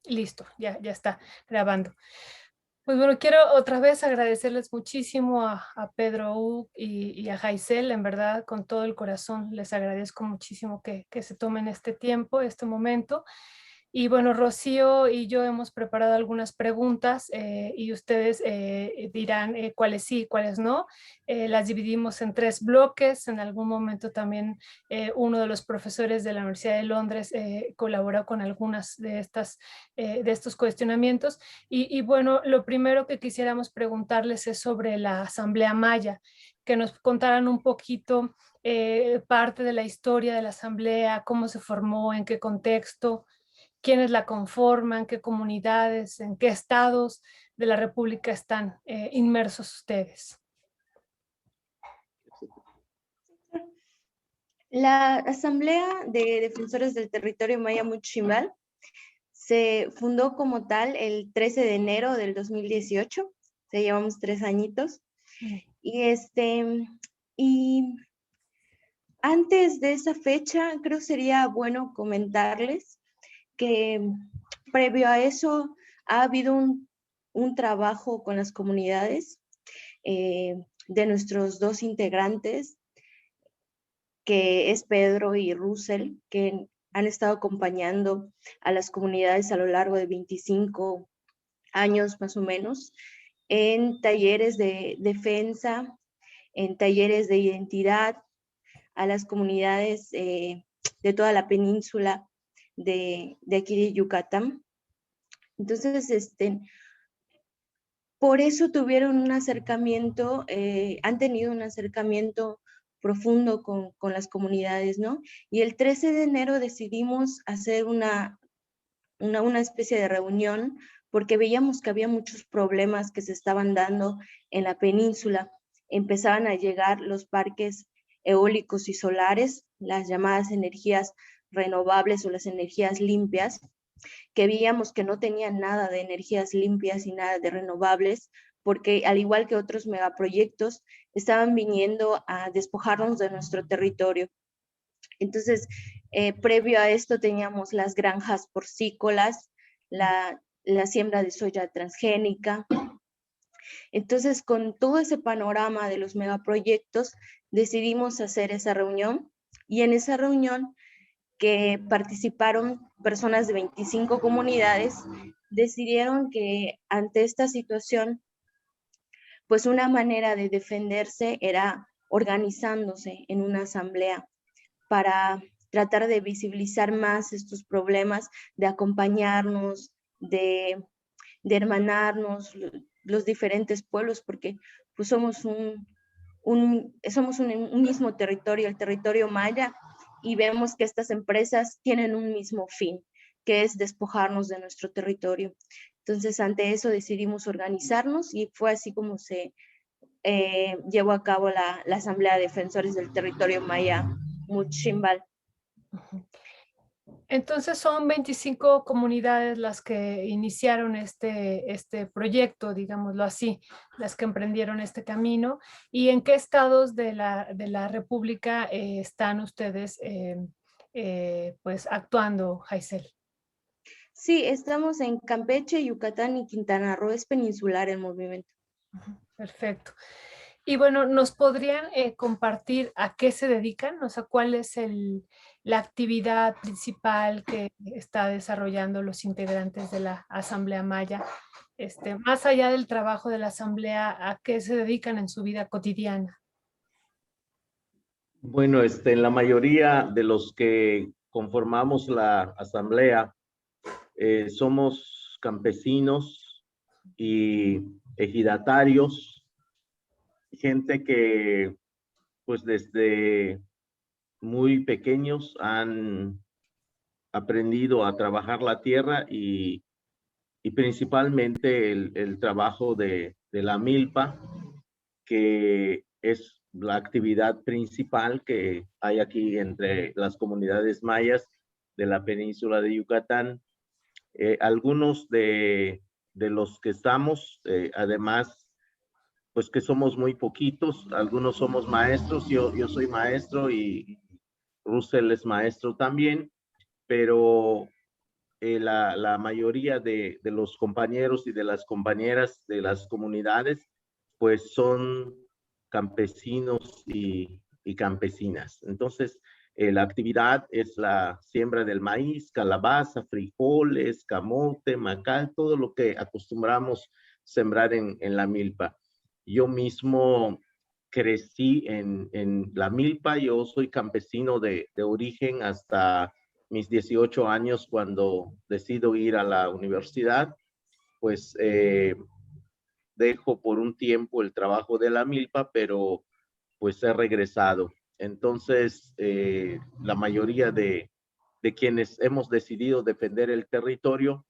Listo, ya está grabando. Pues bueno, quiero otra vez agradecerles muchísimo a Pedro Uk y a Jaisel, en verdad, con todo el corazón. Les agradezco muchísimo que se tomen este tiempo, este momento. Y bueno, Rocío y yo hemos preparado algunas preguntas y ustedes dirán cuáles sí, cuáles no. Las dividimos en 3 bloques. En algún momento también uno de los profesores de la Universidad de Londres colaboró con algunas de estos cuestionamientos. Y bueno, lo primero que quisiéramos preguntarles es sobre la Asamblea Maya, que nos contaran un poquito parte de la historia de la Asamblea, cómo se formó, en qué contexto, quiénes la conforman, qué comunidades, en qué estados de la República están inmersos ustedes. La Asamblea de Defensores del Territorio Maya Muchimbal se fundó como tal el 13 de enero del 2018, ya llevamos 3 añitos, y antes de esa fecha creo sería bueno comentarles que previo a eso ha habido un trabajo con las comunidades de nuestros 2 integrantes, que es Pedro y Russell, que han estado acompañando a las comunidades a lo largo de 25 años más o menos, en talleres de defensa, en talleres de identidad, a las comunidades de toda la península de aquí de Yucatán. Entonces, por eso tuvieron un acercamiento, han tenido un acercamiento profundo con las comunidades, ¿no? Y el 13 de enero decidimos hacer una especie de reunión porque veíamos que había muchos problemas que se estaban dando en la península. Empezaban a llegar los parques eólicos y solares, las llamadas energías renovables o las energías limpias, que veíamos que no tenían nada de energías limpias y nada de renovables, porque al igual que otros megaproyectos, estaban viniendo a despojarnos de nuestro territorio. Entonces, previo a esto teníamos las granjas porcícolas, la siembra de soya transgénica. Entonces, con todo ese panorama de los megaproyectos, decidimos hacer esa reunión, y en esa reunión que participaron personas de 25 comunidades, decidieron que ante esta situación, pues una manera de defenderse era organizándose en una asamblea para tratar de visibilizar más estos problemas, de acompañarnos, de hermanarnos los diferentes pueblos, porque pues somos un mismo territorio, el territorio maya, y vemos que estas empresas tienen un mismo fin, que es despojarnos de nuestro territorio. Entonces, ante eso decidimos organizarnos y fue así como se llevó a cabo la Asamblea de Defensores del Territorio Maya Muchimbal. Entonces son 25 comunidades las que iniciaron este proyecto, digámoslo así, las que emprendieron este camino. ¿Y en qué estados de la República están ustedes pues actuando, Jaisel? Sí, estamos en Campeche, Yucatán y Quintana Roo, es peninsular el movimiento. Perfecto. Y bueno, ¿nos podrían compartir a qué se dedican? O sea, ¿cuál es la actividad principal que está desarrollando los integrantes de la Asamblea Maya? Más allá del trabajo de la Asamblea, ¿a qué se dedican en su vida cotidiana? Bueno, la mayoría de los que conformamos la asamblea somos campesinos y ejidatarios, gente que pues desde muy pequeños han aprendido a trabajar la tierra y principalmente el trabajo de la milpa, que es la actividad principal que hay aquí entre las comunidades mayas de la península de Yucatán. Algunos de los que estamos, además, pues que somos muy poquitos, algunos somos maestros, yo soy maestro y Russell es maestro también, pero la mayoría de los compañeros y de las compañeras de las comunidades, pues son campesinos y campesinas. Entonces, la actividad es la siembra del maíz, calabaza, frijoles, camote, macal, todo lo que acostumbramos sembrar en la milpa. Yo mismo crecí en la milpa, yo soy campesino de origen hasta mis 18 años cuando decido ir a la universidad, pues dejo por un tiempo el trabajo de la milpa, pero pues he regresado. Entonces, la mayoría de quienes hemos decidido defender el territorio,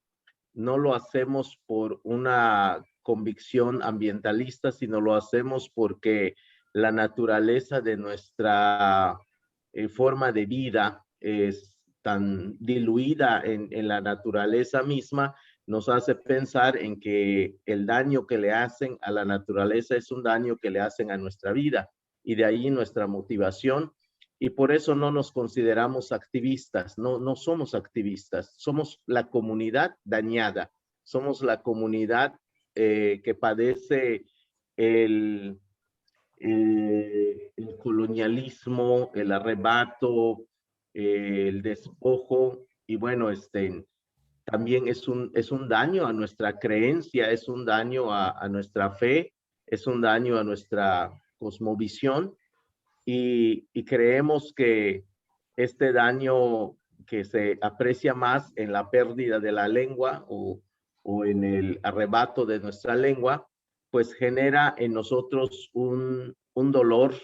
no lo hacemos por una convicción ambientalista, sino lo hacemos porque la naturaleza de nuestra forma de vida es tan diluida en la naturaleza misma, nos hace pensar en que el daño que le hacen a la naturaleza es un daño que le hacen a nuestra vida, y de ahí nuestra motivación. Y por eso no nos consideramos activistas, no somos activistas, somos la comunidad dañada, somos la comunidad que padece el colonialismo, el arrebato, el despojo, y bueno, también es un daño a nuestra creencia, es un daño a nuestra fe, es un daño a nuestra cosmovisión, y creemos que este daño que se aprecia más en la pérdida de la lengua o en el arrebato de nuestra lengua, pues genera en nosotros un dolor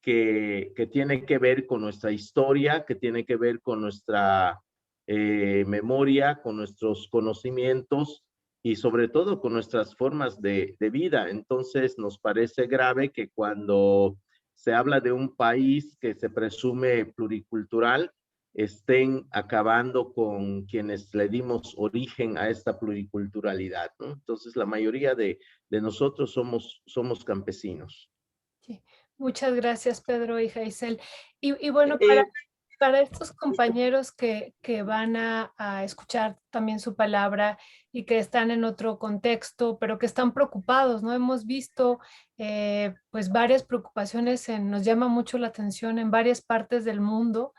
que tiene que ver con nuestra historia, que tiene que ver con nuestra memoria, con nuestros conocimientos y sobre todo con nuestras formas de vida. Entonces nos parece grave que cuando se habla de un país que se presume pluricultural, estén acabando con quienes le dimos origen a esta pluriculturalidad, ¿no? Entonces, la mayoría de nosotros somos campesinos. Sí. Muchas gracias, Pedro y Jaisel. Y bueno, Eh, para estos compañeros que van a escuchar también su palabra y que están en otro contexto, pero que están preocupados, ¿no? Hemos visto pues varias preocupaciones, nos llama mucho la atención en varias partes del mundo.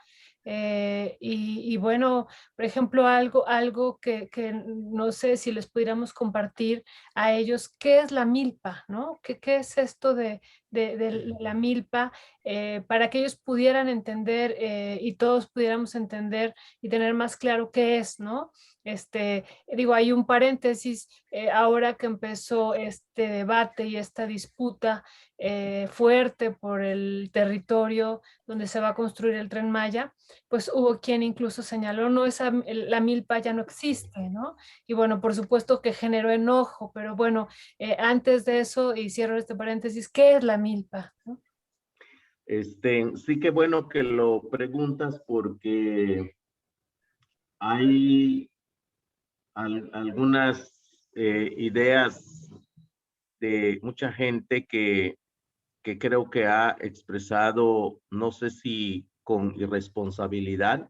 Y bueno, por ejemplo, algo que no sé si les pudiéramos compartir a ellos, ¿qué es la milpa, no? ¿Qué es esto de la milpa? Para que ellos pudieran entender y todos pudiéramos entender y tener más claro qué es, ¿no? Digo, hay un paréntesis, ahora que empezó este debate y esta disputa fuerte por el territorio donde se va a construir el Tren Maya, pues hubo quien incluso señaló, no, la milpa ya no existe, ¿no? Y bueno, por supuesto que generó enojo, pero bueno, antes de eso, y cierro este paréntesis, ¿qué es la milpa? ¿No? Sí que bueno que lo preguntas porque hay algunas ideas de mucha gente que creo que ha expresado, no sé si con irresponsabilidad,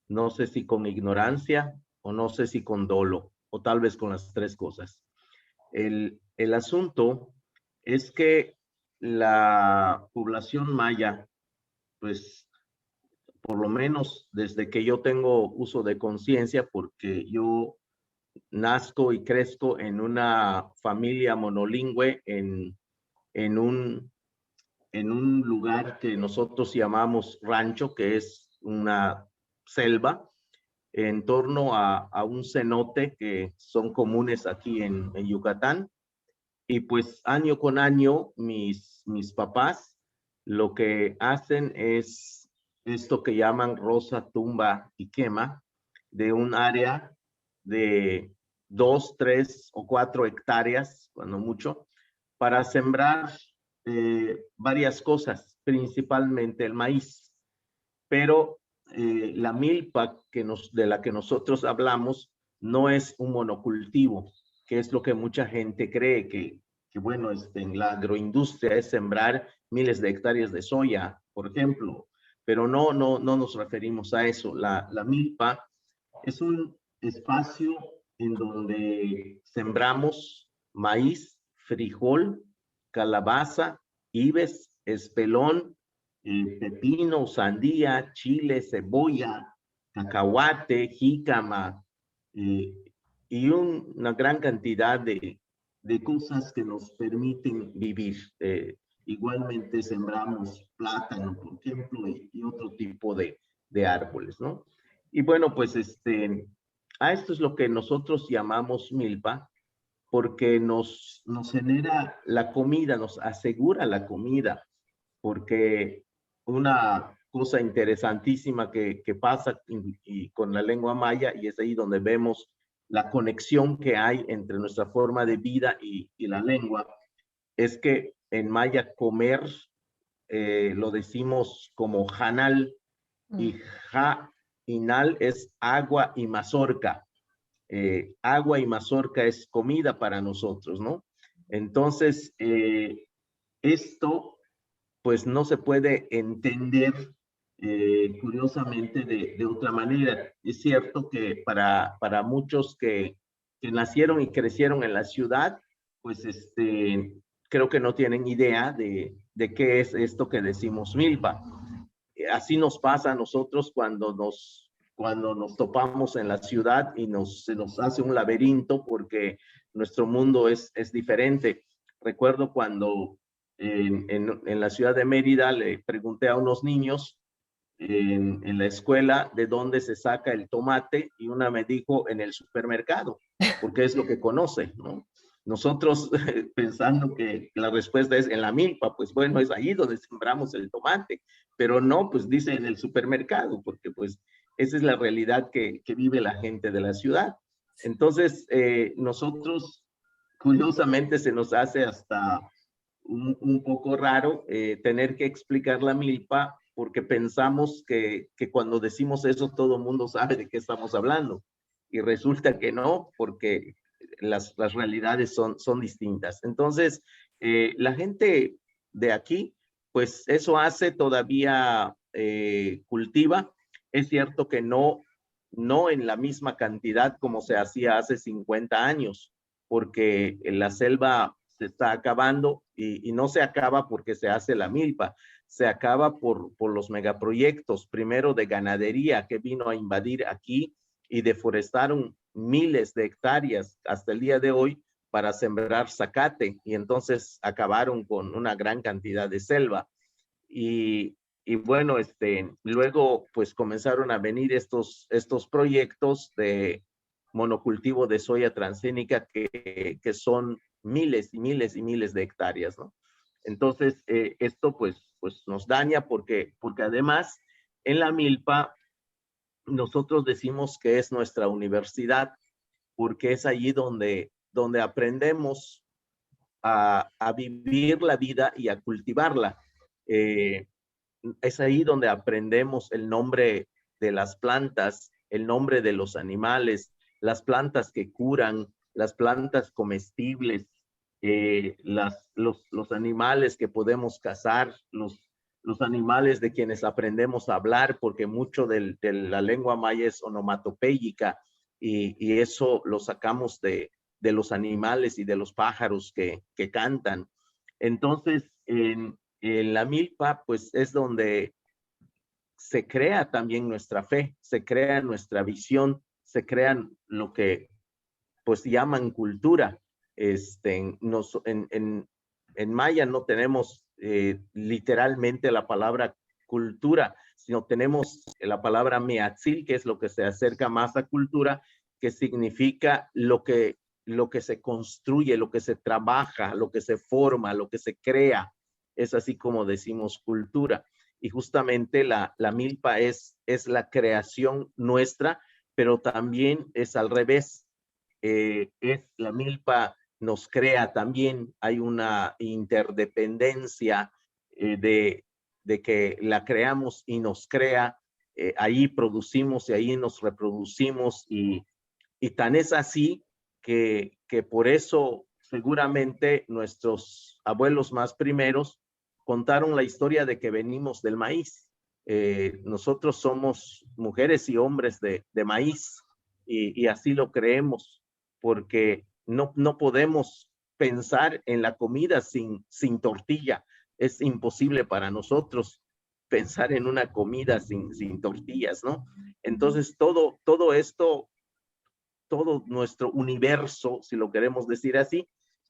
no sé si con ignorancia o no sé si con dolo, o tal vez con las tres cosas. El asunto es que la población maya, pues por lo menos desde que yo tengo uso de conciencia, porque yo nazco y crezco en una familia monolingüe en en un lugar que nosotros llamamos rancho, que es una selva, en torno a un cenote que son comunes aquí en Yucatán. Y pues año con año mis papás lo que hacen es esto que llaman rosa, tumba y quema de un área de 2, 3 o 4 hectáreas, cuando mucho, para sembrar varias cosas, principalmente el maíz. Pero la milpa de la que nosotros hablamos no es un monocultivo, que es lo que mucha gente cree que bueno, en la agroindustria es sembrar miles de hectáreas de soya, por ejemplo, pero no nos referimos a eso. La milpa es espacio en donde sembramos maíz, frijol, calabaza, ibes, espelón, pepino, sandía, chile, cebolla, cacahuate, jícama, y una gran cantidad de cosas que nos permiten vivir. Igualmente sembramos plátano, por ejemplo, y otro tipo de árboles, ¿no? Y bueno, pues a esto es lo que nosotros llamamos milpa, porque nos genera la comida, nos asegura la comida, porque una cosa interesantísima que pasa y con la lengua maya, y es ahí donde vemos la conexión que hay entre nuestra forma de vida y la lengua, es que en maya comer lo decimos como janal, y ja inal es agua y mazorca. Agua y mazorca es comida para nosotros, ¿no? Entonces, esto pues no se puede entender curiosamente de otra manera. Es cierto que para muchos que nacieron y crecieron en la ciudad, pues creo que no tienen idea de qué es esto que decimos milpa. Así nos pasa a nosotros cuando nos topamos en la ciudad y se nos hace un laberinto porque nuestro mundo es diferente. Recuerdo cuando en la ciudad de Mérida le pregunté a unos niños en la escuela de dónde se saca el tomate y una me dijo en el supermercado, porque es lo que conoce, ¿no? Nosotros pensando que la respuesta es en la milpa, pues bueno, es ahí donde sembramos el tomate, pero no, pues dice en el supermercado, porque pues esa es la realidad que vive la gente de la ciudad. Entonces, nosotros, curiosamente, se nos hace hasta un poco raro tener que explicar la milpa porque pensamos que cuando decimos eso todo el mundo sabe de qué estamos hablando y resulta que no, porque las realidades son distintas. Entonces, la gente de aquí, pues eso hace, todavía cultiva. Es cierto que no en la misma cantidad como se hacía hace 50 años, porque la selva se está acabando y no se acaba porque se hace la milpa, se acaba por los megaproyectos, primero de ganadería que vino a invadir aquí y deforestaron miles de hectáreas hasta el día de hoy para sembrar zacate y entonces acabaron con una gran cantidad de selva. Y bueno, luego pues comenzaron a venir estos proyectos de monocultivo de soya transgénica que son miles y miles y miles de hectáreas, ¿no? Entonces, esto pues nos daña porque además en la milpa nosotros decimos que es nuestra universidad porque es allí donde aprendemos a vivir la vida y a cultivarla. Es ahí donde aprendemos el nombre de las plantas, el nombre de los animales, las plantas que curan, las plantas comestibles, los animales que podemos cazar, los animales de quienes aprendemos a hablar, porque mucho de la lengua maya es onomatopéyica y eso lo sacamos de los animales y de los pájaros que cantan. Entonces, en la milpa, pues es donde se crea también nuestra fe, se crea nuestra visión, se crean lo que pues llaman cultura. En maya no tenemos literalmente la palabra cultura, sino tenemos la palabra meatzil, que es lo que se acerca más a cultura, que significa lo que se construye, lo que se trabaja, lo que se forma, lo que se crea. Es así como decimos cultura. Y justamente la milpa es la creación nuestra, pero también es al revés. La milpa nos crea también, hay una interdependencia de que la creamos y nos crea, ahí producimos y ahí nos reproducimos y tan es así que por eso seguramente nuestros abuelos más primeros contaron la historia de que venimos del maíz. Nosotros somos mujeres y hombres de maíz. y así lo creemos, porque no podemos pensar en la comida sin tortilla. Es imposible para nosotros pensar en una comida sin tortillas, ¿no? Entonces, todo esto, todo nuestro universo, si lo queremos decir así,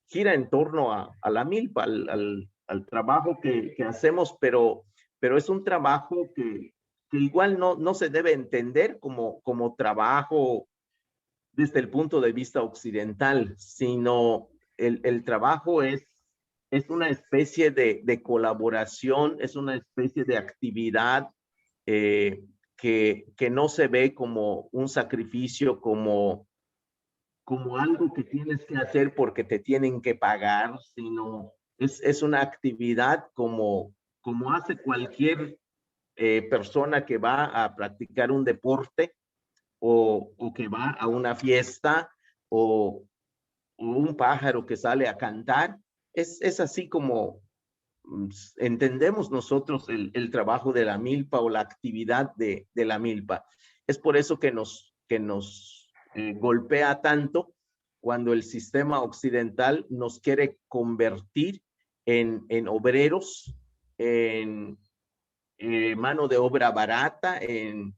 gira en torno a la milpa, al trabajo que hacemos, pero es un trabajo que igual no se debe entender como trabajo desde el punto de vista occidental, sino el trabajo es una especie de colaboración, es una especie de actividad que no se ve como un sacrificio, como algo que tienes que hacer porque te tienen que pagar, sino es una actividad como hace cualquier persona que va a practicar un deporte o que va a una fiesta o un pájaro que sale a cantar. Es así como entendemos nosotros el trabajo de la milpa o la actividad de la milpa. Es por eso que nos golpea tanto cuando el sistema occidental nos quiere convertir en obreros, en mano de obra barata, en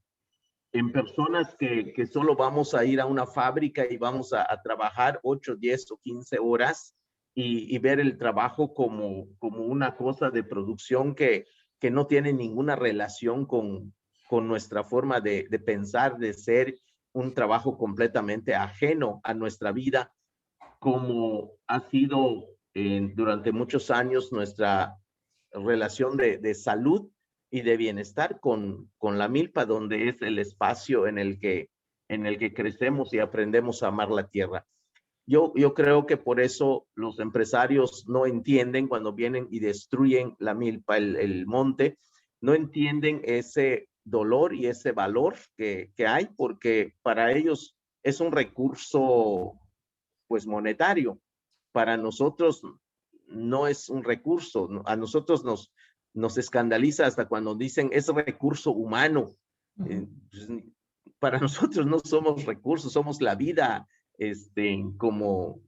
personas que solo vamos a ir a una fábrica y vamos a trabajar 8, 10 o 15 horas y ver el trabajo como una cosa de producción que no tiene ninguna relación con nuestra forma de pensar, de ser, un trabajo completamente ajeno a nuestra vida, como ha sido durante muchos años nuestra relación de salud y de bienestar con la milpa, donde es el espacio en el que crecemos y aprendemos a amar la tierra. Yo creo que por eso los empresarios no entienden cuando vienen y destruyen la milpa, el monte, no entienden ese dolor y ese valor que hay, porque para ellos es un recurso pues monetario. Para nosotros no es un recurso. A nosotros nos escandaliza hasta cuando dicen es recurso humano. Pues, para nosotros no somos recursos, somos la vida, como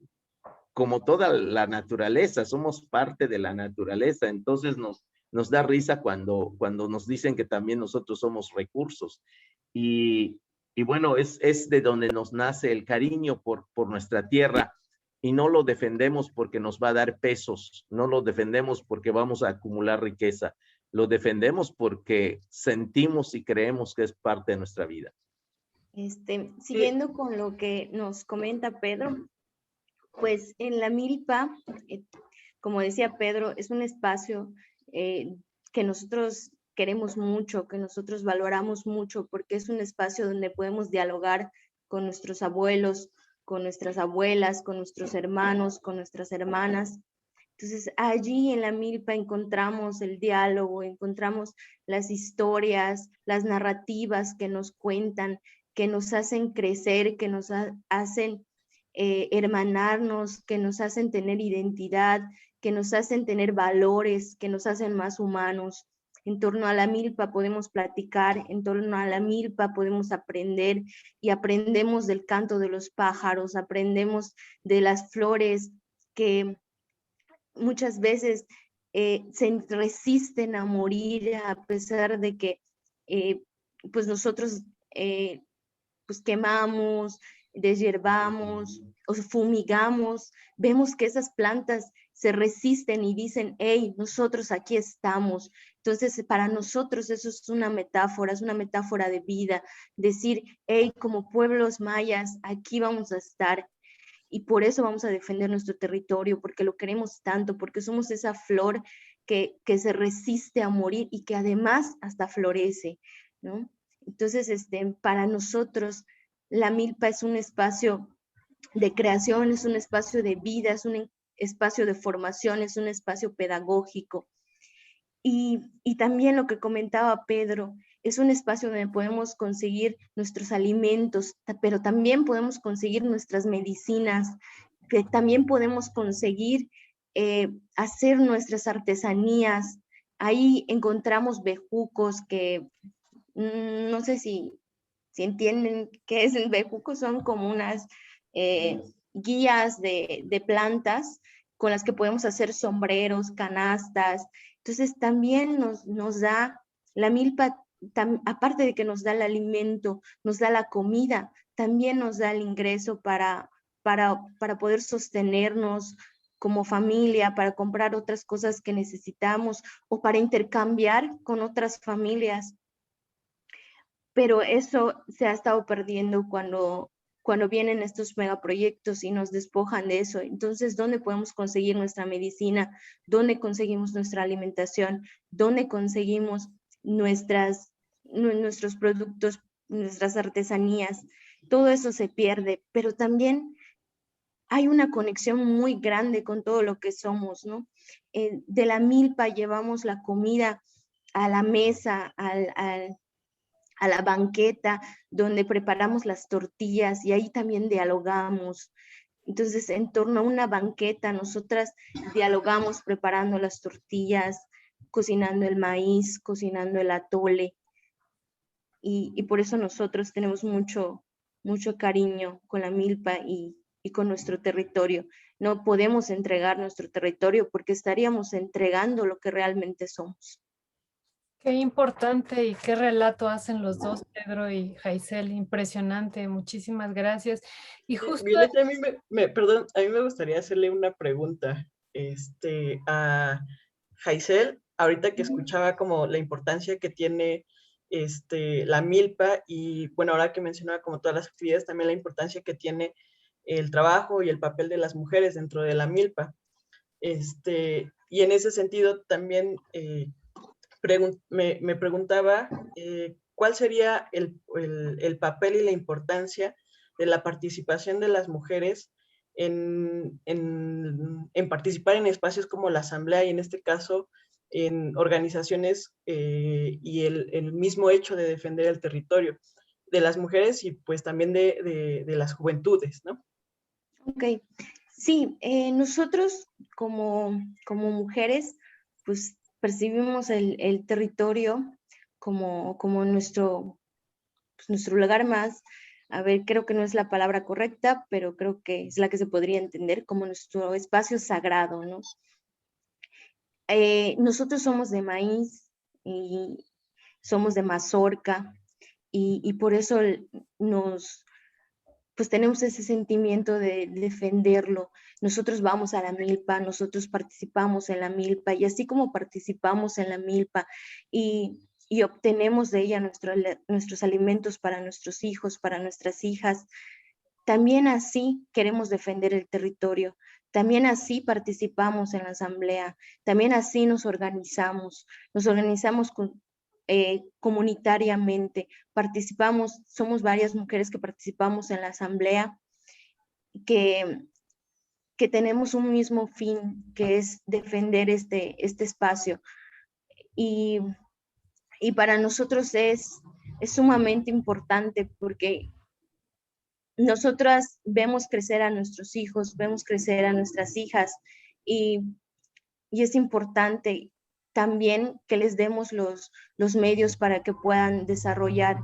toda la naturaleza, somos parte de la naturaleza. Entonces nos da risa cuando nos dicen que también nosotros somos recursos. Y bueno, es de donde nos nace el cariño por nuestra tierra, y no lo defendemos porque nos va a dar pesos, no lo defendemos porque vamos a acumular riqueza, lo defendemos porque sentimos y creemos que es parte de nuestra vida. Siguiendo con lo que nos comenta Pedro, pues en la milpa, como decía Pedro, es un espacio que nosotros queremos mucho, que nosotros valoramos mucho, porque es un espacio donde podemos dialogar con nuestros abuelos, con nuestras abuelas, con nuestros hermanos, con nuestras hermanas. Entonces allí en la milpa encontramos el diálogo, encontramos las historias, las narrativas que nos cuentan, que nos hacen crecer, que nos hacen hermanarnos, que nos hacen tener identidad, que nos hacen tener valores, que nos hacen más humanos. En torno a la milpa podemos platicar, en torno a la milpa podemos aprender, y aprendemos del canto de los pájaros, aprendemos de las flores que muchas veces se resisten a morir a pesar de que pues nosotros pues quemamos, deshierbamos o fumigamos. Vemos que esas plantas se resisten y dicen, hey, nosotros aquí estamos. Entonces, para nosotros eso es una metáfora de vida, decir, hey, como pueblos mayas, aquí vamos a estar. Y por eso vamos a defender nuestro territorio, porque lo queremos tanto, porque somos esa flor que se resiste a morir y que además hasta florece, ¿no? Entonces, para nosotros, la milpa es un espacio de creación, es un espacio de vida, es un espacio de formación, es un espacio pedagógico. Y también lo que comentaba Pedro, es un espacio donde podemos conseguir nuestros alimentos, pero también podemos conseguir nuestras medicinas, que también podemos conseguir hacer nuestras artesanías. Ahí encontramos bejucos que no sé si si entienden qué es el bejuco, son como unas guías de plantas con las que podemos hacer sombreros, canastas. Entonces también nos da la milpa, aparte de que nos da el alimento, nos da la comida, también nos da el ingreso para poder sostenernos como familia, para comprar otras cosas que necesitamos o para intercambiar con otras familias. Pero eso se ha estado perdiendo cuando vienen estos megaproyectos y nos despojan de eso. Entonces, ¿dónde podemos conseguir nuestra medicina? ¿Dónde conseguimos nuestra alimentación? ¿Dónde conseguimos nuestros productos, nuestras artesanías? Todo eso se pierde, pero también hay una conexión muy grande con todo lo que somos, ¿no? De la milpa llevamos la comida a la mesa, a la banqueta, donde preparamos las tortillas y ahí también dialogamos. Entonces, en torno a una banqueta, nosotras dialogamos preparando las tortillas, cocinando el maíz, cocinando el atole. Y por eso nosotros tenemos mucho cariño con la milpa y con nuestro territorio. No podemos entregar nuestro territorio porque estaríamos entregando lo que realmente somos. Qué importante y qué relato hacen los dos, Pedro y Jaisel, impresionante, muchísimas gracias. Y justo... Violeta, a mí perdón, a mí me gustaría hacerle una pregunta a Jaisel, ahorita que escuchaba como la importancia que tiene la milpa y bueno, ahora que mencionaba como todas las actividades, también la importancia que tiene el trabajo y el papel de las mujeres dentro de la milpa. Y en ese sentido también me preguntaba cuál sería el papel y la importancia de la participación de las mujeres en participar en espacios como la asamblea y en este caso en organizaciones y el mismo hecho de defender el territorio de las mujeres y pues también de las juventudes, ¿no? Ok, sí, nosotros como mujeres, pues percibimos el territorio como nuestro lugar más, a ver, creo que no es la palabra correcta, pero creo que es la que se podría entender como nuestro espacio sagrado, ¿no? Nosotros somos de maíz y somos de mazorca y por eso pues tenemos ese sentimiento de defenderlo. Nosotros vamos a la milpa, nosotros participamos en la milpa y así como participamos en la milpa y obtenemos de ella nuestros alimentos para nuestros hijos, para nuestras hijas, también así queremos defender el territorio, también así participamos en la asamblea, también así nos organizamos comunitariamente, participamos, somos varias mujeres que participamos en la asamblea, que tenemos un mismo fin, que es defender este espacio. Y para nosotros es sumamente importante porque nosotras vemos crecer a nuestros hijos, vemos crecer a nuestras hijas y es importante también que les demos los medios para que puedan desarrollar,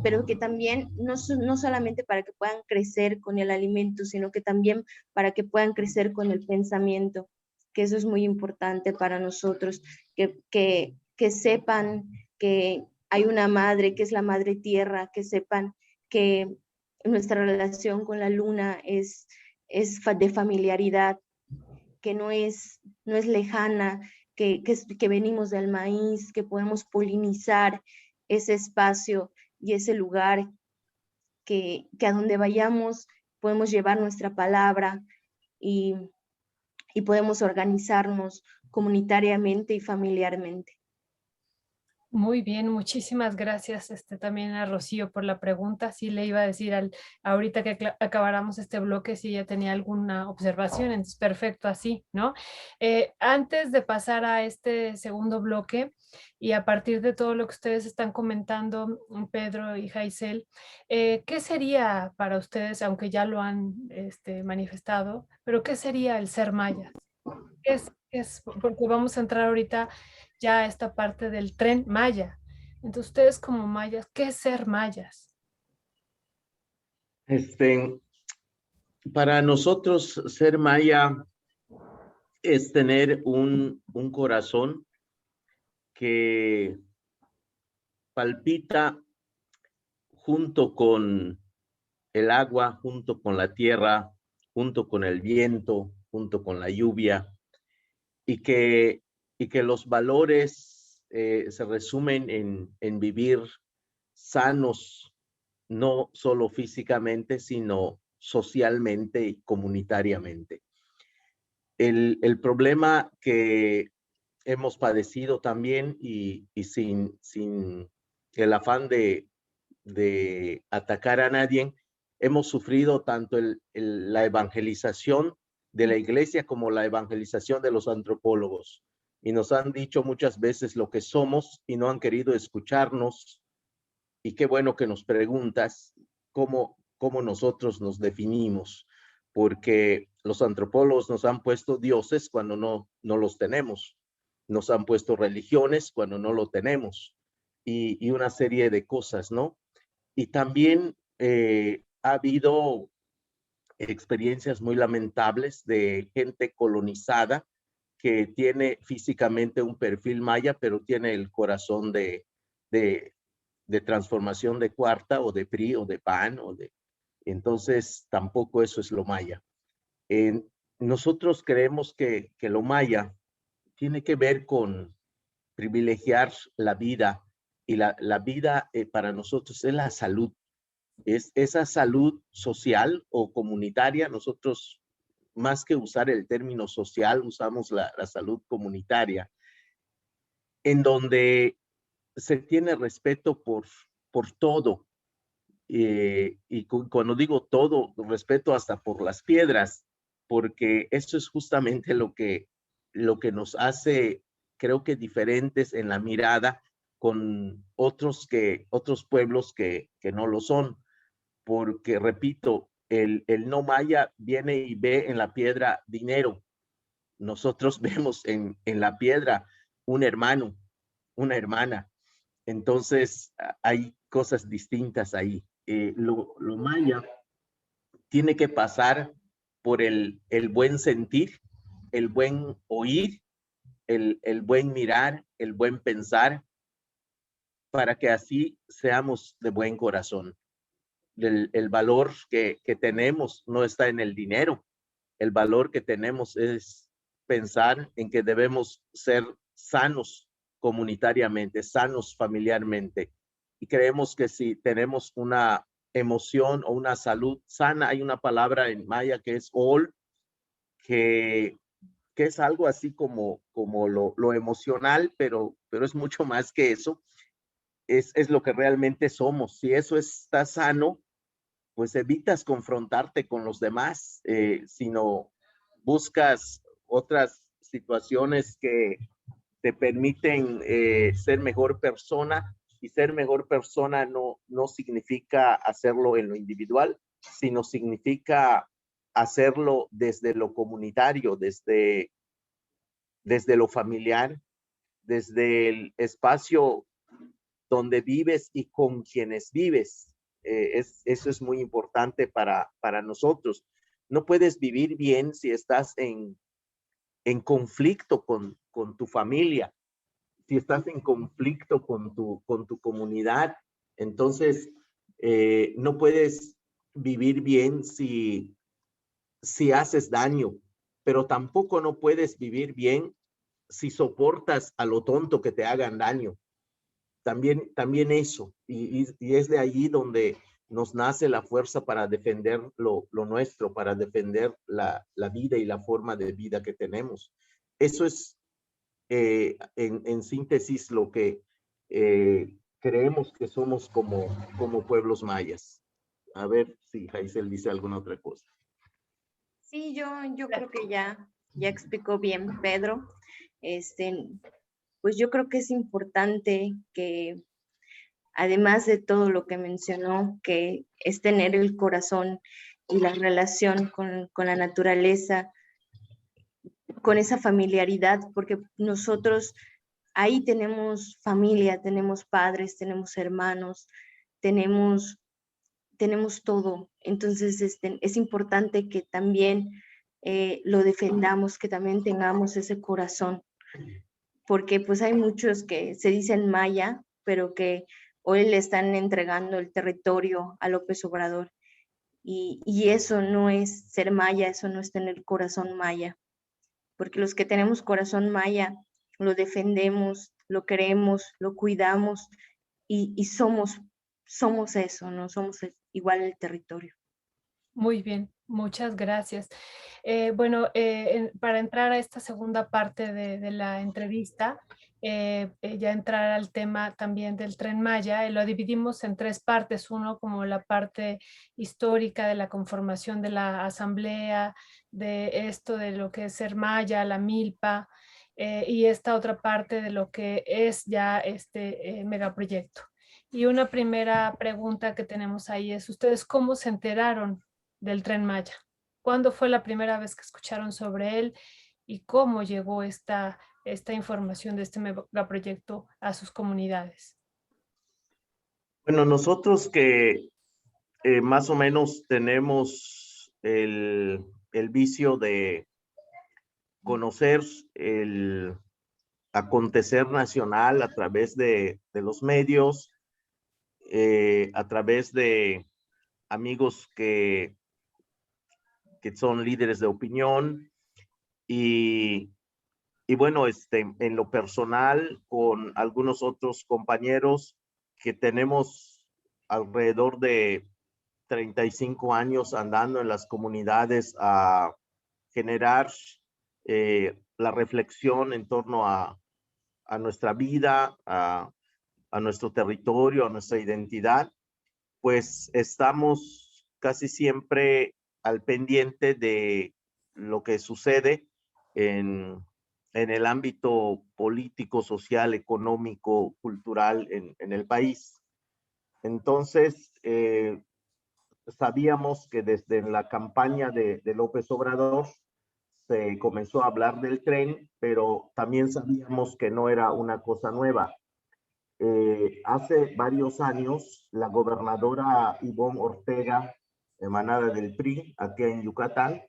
pero que también no solamente para que puedan crecer con el alimento, sino que también para que puedan crecer con el pensamiento, que eso es muy importante para nosotros, que sepan que hay una madre, que es la madre tierra, que sepan que nuestra relación con la luna es de familiaridad, que no es lejana, que venimos del maíz, que podemos polinizar ese espacio y ese lugar, que a donde vayamos podemos llevar nuestra palabra y podemos organizarnos comunitariamente y familiarmente. Muy bien, muchísimas gracias también a Rocío por la pregunta. Sí le iba a decir ahorita que acabáramos este bloque si ella tenía alguna observación, entonces perfecto así, ¿no? Antes de pasar a este segundo bloque y a partir de todo lo que ustedes están comentando, Pedro y Jaisel, ¿qué sería para ustedes, aunque ya lo han manifestado, pero qué sería el ser mayas? ¿Qué es? Porque vamos a entrar ahorita ya a esta parte del Tren Maya. Entonces, ustedes como mayas, ¿qué es ser mayas? Para nosotros ser maya es tener un corazón que palpita junto con el agua, junto con la tierra, junto con el viento, junto con la lluvia, y que los valores se resumen en vivir sanos, no solo físicamente, sino socialmente y comunitariamente. El problema que hemos padecido también, y sin el afán de atacar a nadie, hemos sufrido tanto la evangelización de la iglesia como la evangelización de los antropólogos. Y nos han dicho muchas veces lo que somos y no han querido escucharnos. Y qué bueno que nos preguntas cómo nosotros nos definimos, porque los antropólogos nos han puesto dioses cuando no los tenemos, nos han puesto religiones cuando no lo tenemos, y una serie de cosas, ¿no? Y también ha habido experiencias muy lamentables de gente colonizada que tiene físicamente un perfil maya, pero tiene el corazón de transformación de cuarta o de PRI o de PAN. Entonces, tampoco eso es lo maya. Nosotros creemos que lo maya tiene que ver con privilegiar la vida, y la vida para nosotros es la salud. Es esa salud social o comunitaria. Nosotros, más que usar el término social, usamos la salud comunitaria, en donde se tiene respeto por todo. Y cuando digo todo, respeto hasta por las piedras, porque eso es justamente lo que nos hace, creo que, diferentes en la mirada con otros pueblos que no lo son. Porque, repito, el no maya viene y ve en la piedra dinero. Nosotros vemos en la piedra un hermano, una hermana. Entonces, hay cosas distintas ahí. Lo maya tiene que pasar por el buen sentir, el buen oír, el buen mirar, el buen pensar, para que así seamos de buen corazón. El valor que tenemos no está en el dinero. El valor que tenemos es pensar en que debemos ser sanos comunitariamente, sanos familiarmente. Y creemos que si tenemos una emoción o una salud sana, hay una palabra en maya que es ol, que es algo así como lo emocional, pero es mucho más que eso. Es lo que realmente somos. Si eso está sano, pues evitas confrontarte con los demás, sino buscas otras situaciones que te permiten ser mejor persona. Y ser mejor persona no significa hacerlo en lo individual, sino significa hacerlo desde lo comunitario, desde lo familiar, desde el espacio donde vives y con quienes vives. Eso es muy importante para nosotros. No puedes vivir bien si estás en conflicto con tu familia, si estás en conflicto con tu comunidad. Entonces, no puedes vivir bien si haces daño, pero tampoco no puedes vivir bien si soportas a lo tonto que te hagan daño. También eso, y es de allí donde nos nace la fuerza para defender lo nuestro, para defender la vida y la forma de vida que tenemos. Eso es, en síntesis, lo que creemos que somos como pueblos mayas. A ver si Jaisel dice alguna otra cosa. Sí, yo creo que ya explicó bien Pedro. Pues yo creo que es importante que, además de todo lo que mencionó, que es tener el corazón y la relación con la naturaleza, con esa familiaridad, porque nosotros ahí tenemos familia, tenemos padres, tenemos hermanos, tenemos tenemos todo. Entonces, es importante que también lo defendamos, que también tengamos ese corazón, porque pues hay muchos que se dicen maya, pero que hoy le están entregando el territorio a López Obrador. Y eso no es ser maya, eso no es tener corazón maya, porque los que tenemos corazón maya lo defendemos, lo queremos, lo cuidamos y somos eso, ¿no? Somos igual el territorio. Muy bien, muchas gracias. Bueno, para entrar a esta segunda parte de la entrevista, ya entrar al tema también del Tren Maya, lo dividimos en tres partes. Uno como la parte histórica de la conformación de la asamblea, de esto de lo que es ser maya, la milpa, y esta otra parte de lo que es ya este megaproyecto. Y una primera pregunta que tenemos ahí es, ¿ustedes cómo se enteraron del Tren Maya? ¿Cuándo fue la primera vez que escucharon sobre él y cómo llegó esta información de este megaproyecto a sus comunidades? Bueno, nosotros que más o menos tenemos el vicio de conocer el acontecer nacional a través de los medios, a través de amigos que son líderes de opinión y, y bueno, en lo personal con algunos otros compañeros que tenemos alrededor de 35 años andando en las comunidades a generar la reflexión en torno a nuestra vida, a nuestro territorio, a nuestra identidad, pues estamos casi siempre al pendiente de lo que sucede en el ámbito político, social, económico, cultural en el país. Entonces, sabíamos que desde la campaña de López Obrador se comenzó a hablar del tren, pero también sabíamos que no era una cosa nueva. Hace varios años, la gobernadora Ivonne Ortega, emanada del PRI, aquí en Yucatán,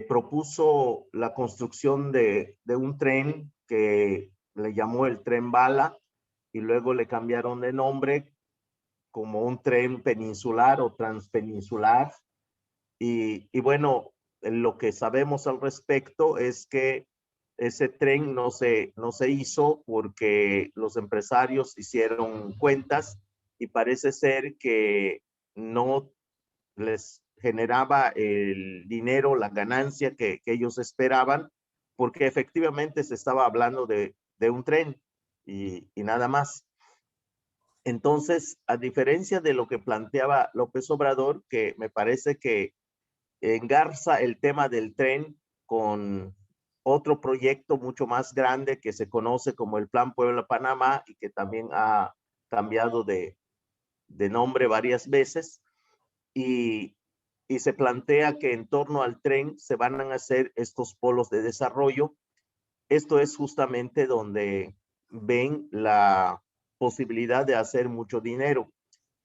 propuso la construcción de un tren que le llamó el Tren Bala y luego le cambiaron de nombre como un tren peninsular o transpeninsular. Y bueno, lo que sabemos al respecto es que ese tren no se hizo porque los empresarios hicieron cuentas y parece ser que no les generaba el dinero, la ganancia que ellos esperaban, porque efectivamente se estaba hablando de un tren y nada más. Entonces, a diferencia de lo que planteaba López Obrador, que me parece que engarza el tema del tren con otro proyecto mucho más grande que se conoce como el Plan Puebla-Panamá y que también ha cambiado de nombre varias veces y se plantea que en torno al tren se van a hacer estos polos de desarrollo. Esto es justamente donde ven la posibilidad de hacer mucho dinero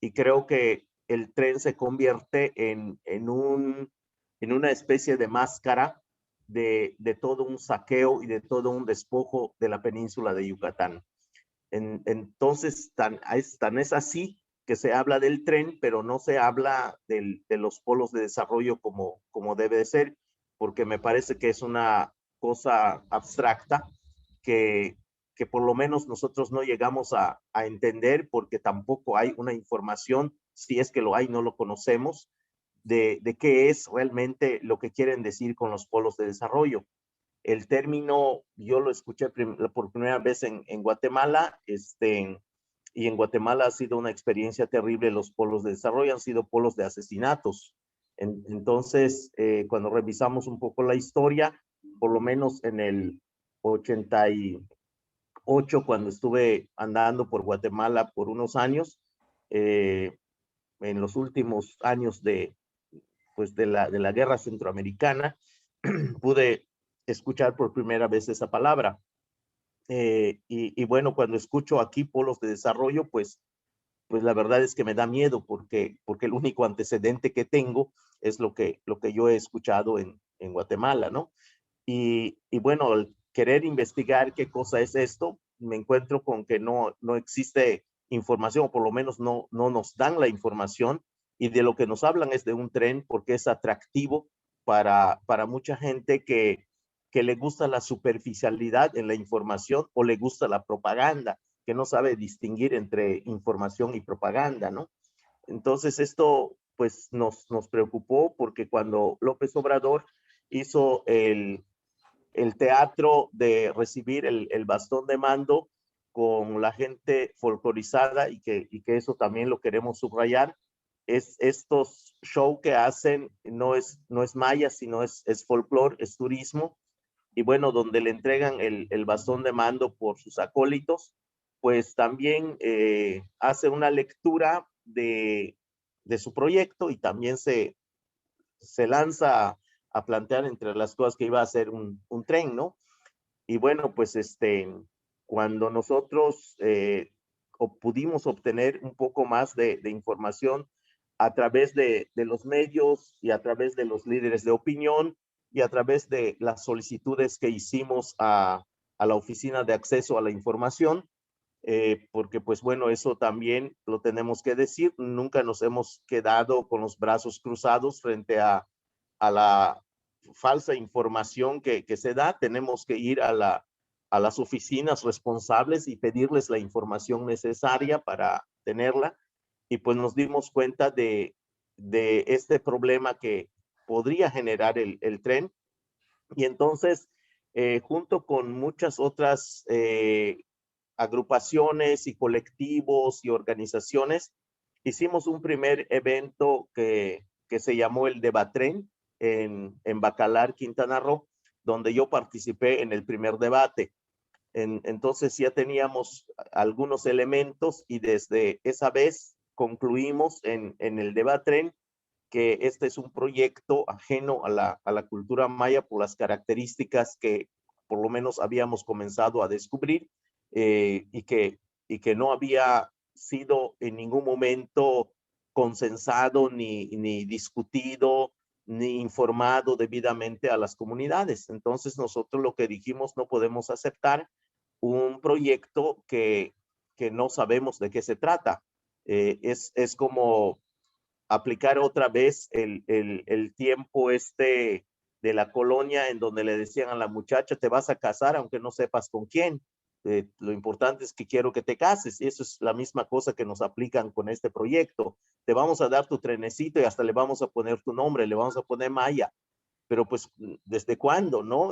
y creo que el tren se convierte en una especie de máscara de todo un saqueo y de todo un despojo de la península de Yucatán. Entonces, tan es así que se habla del tren, pero no se habla de los polos de desarrollo como debe de ser, porque me parece que es una cosa abstracta que por lo menos nosotros no llegamos a entender porque tampoco hay una información, si es que lo hay, no lo conocemos, de qué es realmente lo que quieren decir con los polos de desarrollo. El término yo lo escuché por primera vez en Guatemala, y en Guatemala ha sido una experiencia terrible. Los polos de desarrollo han sido polos de asesinatos. Entonces, cuando revisamos un poco la historia, por lo menos en el 88, cuando estuve andando por Guatemala por unos años, en los últimos años de la guerra centroamericana, pude escuchar por primera vez esa palabra. Y bueno, cuando escucho aquí polos de desarrollo, pues pues la verdad es que me da miedo porque el único antecedente que tengo es lo que yo he escuchado en Guatemala, ¿no? Y bueno, al querer investigar qué cosa es esto, me encuentro con que no existe información, o por lo menos no nos dan la información, y de lo que nos hablan es de un tren porque es atractivo para mucha gente que le gusta la superficialidad en la información o le gusta la propaganda, que no sabe distinguir entre información y propaganda, ¿no? Entonces esto pues nos preocupó porque cuando López Obrador hizo el teatro de recibir el bastón de mando con la gente folclorizada y que eso también lo queremos subrayar, es estos show que hacen, no es maya, sino es folclore, es turismo, y bueno, donde le entregan el bastón de mando por sus acólitos, pues también hace una lectura de su proyecto y también se lanza a plantear entre las cosas que iba a ser un tren, ¿no? Y bueno, pues cuando nosotros pudimos obtener un poco más de información a través de los medios y a través de los líderes de opinión y a través de las solicitudes que hicimos a la Oficina de Acceso a la Información, porque pues bueno, eso también lo tenemos que decir, nunca nos hemos quedado con los brazos cruzados frente a la falsa información que se da, tenemos que ir a las oficinas responsables y pedirles la información necesaria para tenerla, y pues nos dimos cuenta de este problema que podría generar el tren, y entonces junto con muchas otras agrupaciones y colectivos y organizaciones, hicimos un primer evento que se llamó el Debatren en Bacalar, Quintana Roo, donde yo participé en el primer debate. Entonces ya teníamos algunos elementos y desde esa vez concluimos en el Debatren que este es un proyecto ajeno a la cultura maya por las características que por lo menos habíamos comenzado a descubrir, y que no había sido en ningún momento consensado ni discutido ni informado debidamente a las comunidades. Entonces nosotros lo que dijimos, no podemos aceptar un proyecto que no sabemos de qué se trata. Es como aplicar otra vez el tiempo de la colonia en donde le decían a la muchacha, te vas a casar aunque no sepas con quién. Lo importante es que quiero que te cases, y eso es la misma cosa que nos aplican con este proyecto. Te vamos a dar tu trenecito y hasta le vamos a poner tu nombre, le vamos a poner Maya. Pero pues, ¿desde cuándo, no?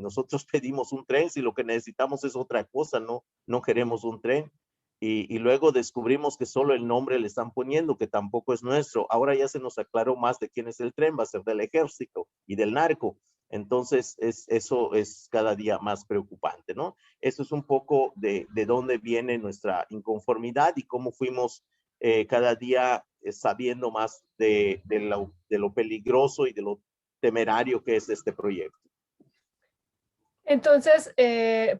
Nosotros pedimos un tren, si lo que necesitamos es otra cosa, no queremos un tren. Y luego descubrimos que solo el nombre le están poniendo, que tampoco es nuestro. Ahora ya se nos aclaró más de quién es el tren, va a ser del ejército y del narco. Entonces, eso es cada día más preocupante, ¿no? Eso es un poco de dónde viene nuestra inconformidad y cómo fuimos cada día sabiendo más de lo peligroso y de lo temerario que es este proyecto. Entonces,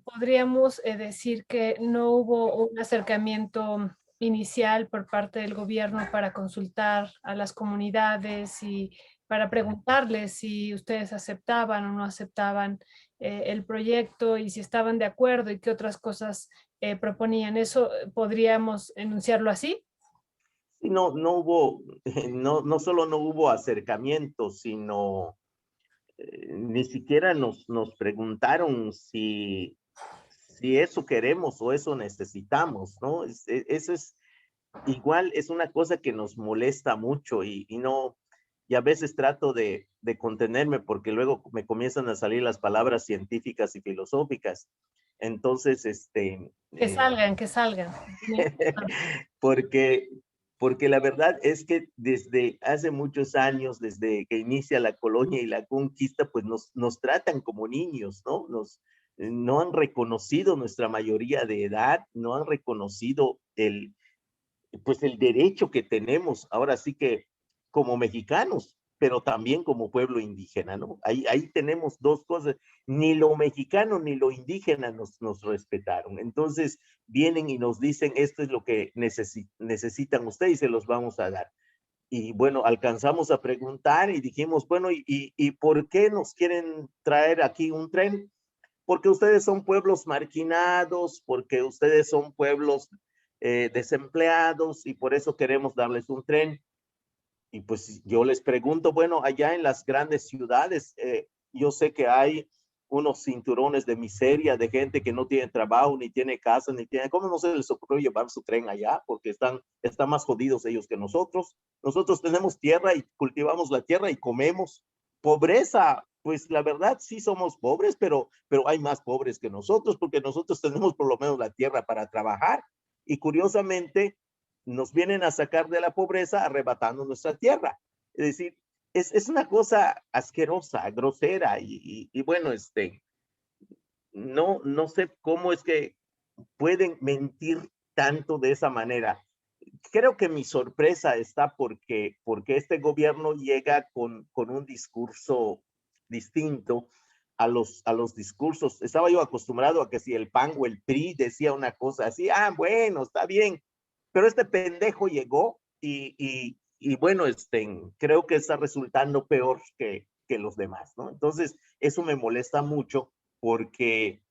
podríamos decir que no hubo un acercamiento inicial por parte del gobierno para consultar a las comunidades y para preguntarles si ustedes aceptaban o no aceptaban el proyecto y si estaban de acuerdo y qué otras cosas proponían. ¿Eso podríamos enunciarlo así? No hubo, no solo no hubo acercamiento, sino ni siquiera nos preguntaron si eso queremos o eso necesitamos, ¿no? Eso es igual, es una cosa que nos molesta mucho y a veces trato de contenerme porque luego me comienzan a salir las palabras científicas y filosóficas. Entonces, Que salgan. porque la verdad es que desde hace muchos años, desde que inicia la colonia y la conquista, pues nos tratan como niños, ¿no? No han reconocido nuestra mayoría de edad, no han reconocido pues el derecho que tenemos, ahora sí que como mexicanos, pero también como pueblo indígena, ¿no? Ahí tenemos dos cosas, ni lo mexicano ni lo indígena nos respetaron. Entonces vienen y nos dicen, esto es lo que necesitan ustedes y se los vamos a dar. Y bueno, alcanzamos a preguntar y dijimos, bueno, ¿y por qué nos quieren traer aquí un tren? Porque ustedes son pueblos marginados, porque ustedes son pueblos desempleados y por eso queremos darles un tren. Y pues yo les pregunto, bueno, allá en las grandes ciudades, yo sé que hay unos cinturones de miseria, de gente que no tiene trabajo, ni tiene casa, ni tiene, ¿cómo no se les ocurrió llevar su tren allá? Porque están más jodidos ellos que nosotros. Nosotros tenemos tierra y cultivamos la tierra y comemos. Pobreza, pues la verdad sí somos pobres, pero hay más pobres que nosotros, porque nosotros tenemos por lo menos la tierra para trabajar. Y curiosamente, nos vienen a sacar de la pobreza arrebatando nuestra tierra. Es decir, es una cosa asquerosa, grosera y bueno, no sé cómo es que pueden mentir tanto de esa manera. Creo que mi sorpresa está porque este gobierno llega con un discurso distinto a los discursos. Estaba yo acostumbrado a que si el PAN o el PRI decía una cosa así, bueno, está bien, pero este pendejo llegó y bueno, creo que está resultando peor que los demás, ¿no? Entonces, eso me molesta mucho porque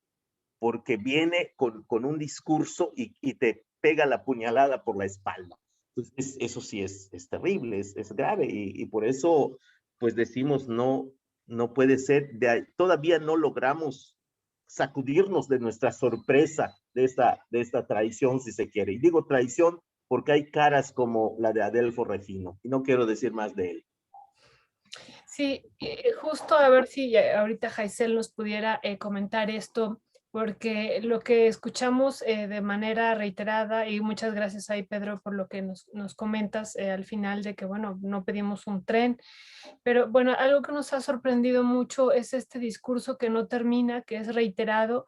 viene con un discurso y te pega la puñalada por la espalda. Entonces, eso sí es terrible, es grave y por eso, pues decimos, no puede ser, todavía no logramos sacudirnos de nuestra sorpresa de esta traición, si se quiere. Y digo traición porque hay caras como la de Adelfo Regino, y no quiero decir más de él. Sí, justo a ver si ahorita Jaisel nos pudiera comentar esto, porque lo que escuchamos de manera reiterada, y muchas gracias ahí Pedro por lo que nos comentas al final de que, bueno, no pedimos un tren, pero bueno, algo que nos ha sorprendido mucho es este discurso que no termina, que es reiterado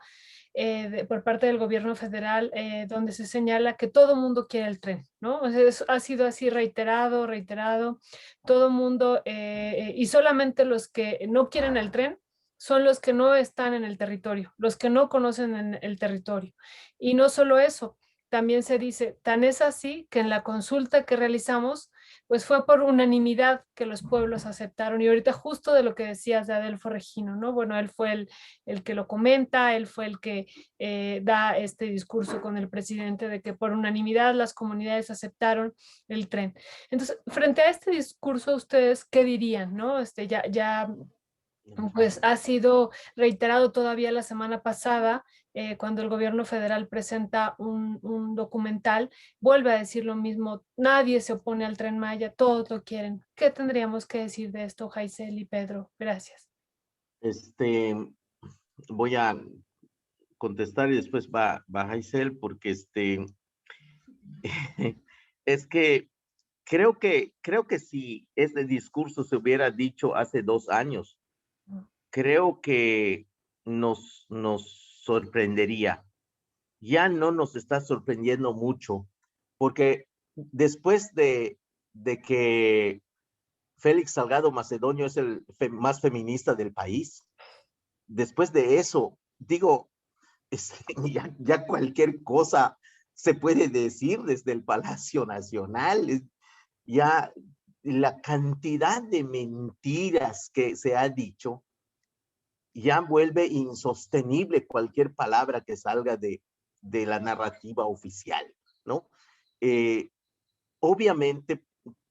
por parte del gobierno federal, donde se señala que todo mundo quiere el tren, ¿no? O sea, ha sido así reiterado, reiterado, todo mundo, y solamente los que no quieren el tren son los que no están en el territorio, los que no conocen en el territorio. Y no solo eso, también se dice, tan es así que en la consulta que realizamos, pues fue por unanimidad que los pueblos aceptaron. Y ahorita justo de lo que decías de Adelfo Regino, ¿no? Bueno, él fue el que lo comenta, él fue el que da este discurso con el presidente de que por unanimidad las comunidades aceptaron el tren. Entonces, frente a este discurso, ¿ustedes qué dirían, no? Ya pues ha sido reiterado todavía la semana pasada, cuando el gobierno federal presenta un documental, vuelve a decir lo mismo, nadie se opone al Tren Maya, todos lo quieren. ¿Qué tendríamos que decir de esto, Jaisel y Pedro? Gracias. Voy a contestar y después va Haisel, porque es que creo que si este discurso se hubiera dicho hace 2 años, creo que nos sorprendería. Ya no nos está sorprendiendo mucho, porque después de que Félix Salgado Macedonio es el más feminista del país, después de eso, digo, ya cualquier cosa se puede decir desde el Palacio Nacional. Ya la cantidad de mentiras que se ha dicho ya vuelve insostenible cualquier palabra que salga de la narrativa oficial, ¿no? Obviamente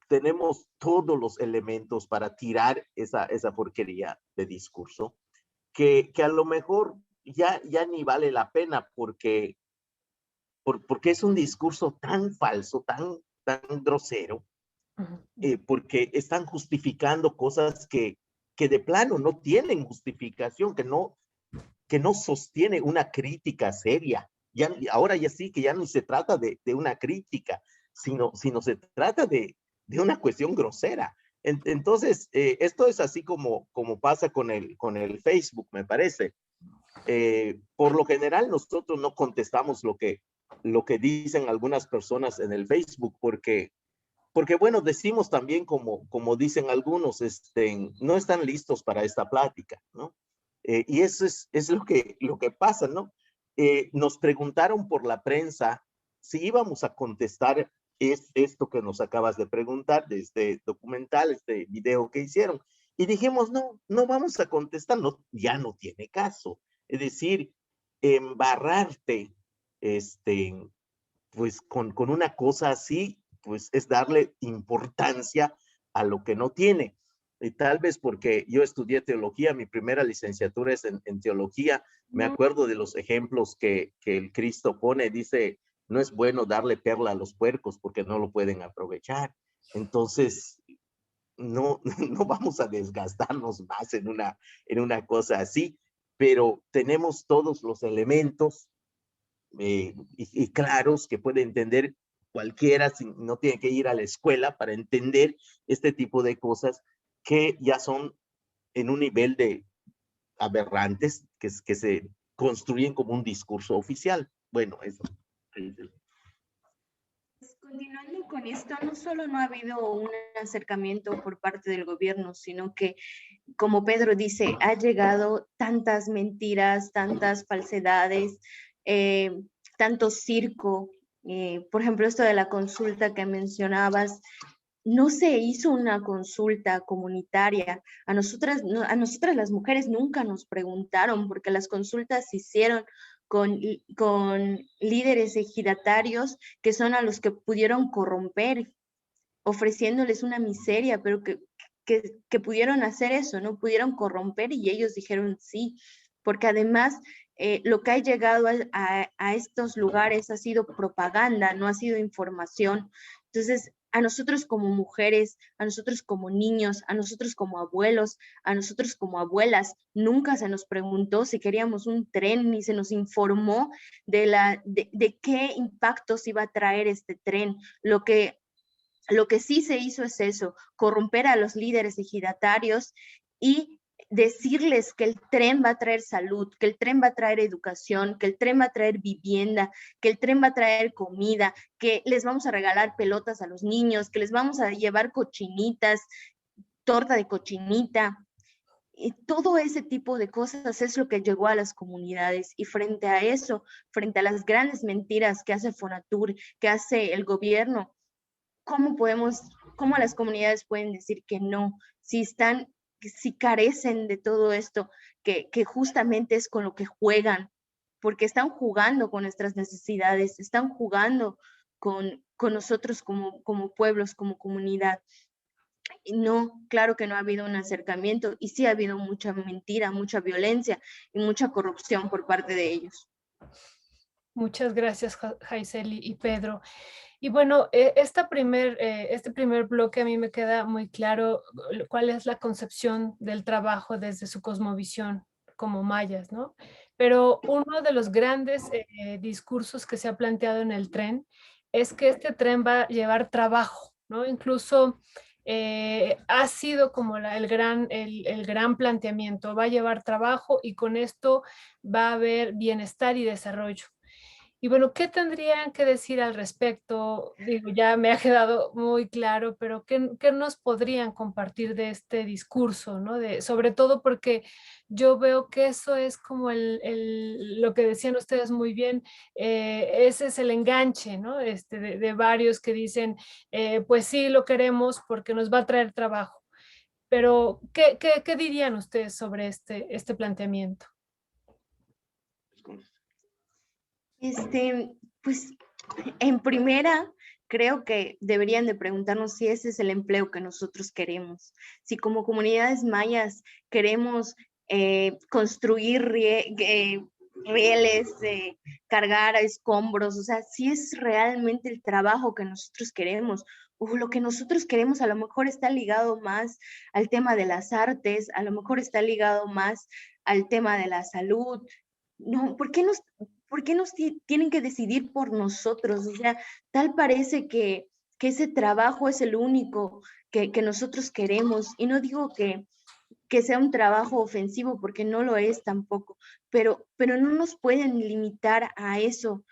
tenemos todos los elementos para tirar esa porquería de discurso, que a lo mejor ya ni vale la pena porque es un discurso tan falso, tan grosero, porque están justificando cosas que de plano no tienen justificación, que no sostiene una crítica seria. Ahora ya sí que ya no se trata de una crítica, sino se trata de una cuestión grosera. Entonces, esto es así como pasa con el Facebook, me parece. Por lo general, nosotros no contestamos lo que dicen algunas personas en el Facebook, porque porque bueno, decimos también como dicen algunos, no están listos para esta plática, ¿no? Y eso es lo que pasa, ¿no? Nos preguntaron por la prensa si íbamos a contestar esto que nos acabas de preguntar, de este documental, este video que hicieron. Y dijimos, no vamos a contestar, no, ya no tiene caso. Es decir, embarrarte, pues con una cosa así, pues es darle importancia a lo que no tiene. Y tal vez porque yo estudié teología, mi primera licenciatura es en teología, me acuerdo de los ejemplos que el Cristo pone, dice, no es bueno darle perla a los puercos porque no lo pueden aprovechar. Entonces, no, no vamos a desgastarnos más en una cosa así, pero tenemos todos los elementos y claros que puede entender cualquiera, no tiene que ir a la escuela para entender este tipo de cosas que ya son en un nivel de aberrantes que se construyen como un discurso oficial. Bueno, eso. Continuando con esto, no solo no ha habido un acercamiento por parte del gobierno, sino que, como Pedro dice, ha llegado tantas mentiras, tantas falsedades, tanto circo. Por ejemplo, esto de la consulta que mencionabas, no se hizo una consulta comunitaria. A nosotras las mujeres nunca nos preguntaron porque las consultas se hicieron con líderes ejidatarios que son a los que pudieron corromper, ofreciéndoles una miseria, pero que pudieron hacer eso, ¿no? Pudieron corromper y ellos dijeron sí, porque además lo que ha llegado a estos lugares ha sido propaganda, no ha sido información. Entonces, a nosotros como mujeres, a nosotros como niños, a nosotros como abuelos, a nosotros como abuelas, nunca se nos preguntó si queríamos un tren, ni se nos informó de qué impactos iba a traer este tren. Lo que sí se hizo es eso, corromper a los líderes ejidatarios y decirles que el tren va a traer salud, que el tren va a traer educación, que el tren va a traer vivienda, que el tren va a traer comida, que les vamos a regalar pelotas a los niños, que les vamos a llevar cochinitas, torta de cochinita. Y todo ese tipo de cosas es lo que llegó a las comunidades. Y frente a eso, frente a las grandes mentiras que hace Fonatur, que hace el gobierno, ¿cómo las comunidades pueden decir que no? Si carecen de todo esto, que justamente es con lo que juegan, porque están jugando con nuestras necesidades, están jugando con nosotros como pueblos, como comunidad. No, claro que no ha habido un acercamiento y sí ha habido mucha mentira, mucha violencia y mucha corrupción por parte de ellos. Muchas gracias, Jaisel y Pedro. Y bueno, este primer bloque a mí me queda muy claro cuál es la concepción del trabajo desde su cosmovisión como mayas, ¿no? Pero uno de los grandes discursos que se ha planteado en el tren es que este tren va a llevar trabajo, ¿no? Incluso ha sido como el gran planteamiento, va a llevar trabajo y con esto va a haber bienestar y desarrollo. Y bueno, ¿qué tendrían que decir al respecto? Digo, ya me ha quedado muy claro, pero ¿qué nos podrían compartir de este discurso, ¿no? Sobre todo porque yo veo que eso es como lo que decían ustedes muy bien, ese es el enganche, ¿no? De varios que dicen, pues sí, lo queremos porque nos va a traer trabajo. Pero, ¿qué dirían ustedes sobre este planteamiento? Pues en primera, creo que deberían de preguntarnos si ese es el empleo que nosotros queremos. Si como comunidades mayas queremos construir rieles, cargar escombros, o sea, si es realmente el trabajo que nosotros queremos. O lo que nosotros queremos a lo mejor está ligado más al tema de las artes, a lo mejor está ligado más al tema de la salud. No, ¿por qué nos tienen que decidir por nosotros? O sea, tal parece que ese trabajo es el único que nosotros queremos. Y no digo que sea un trabajo ofensivo, porque no lo es tampoco, pero no nos pueden limitar a eso.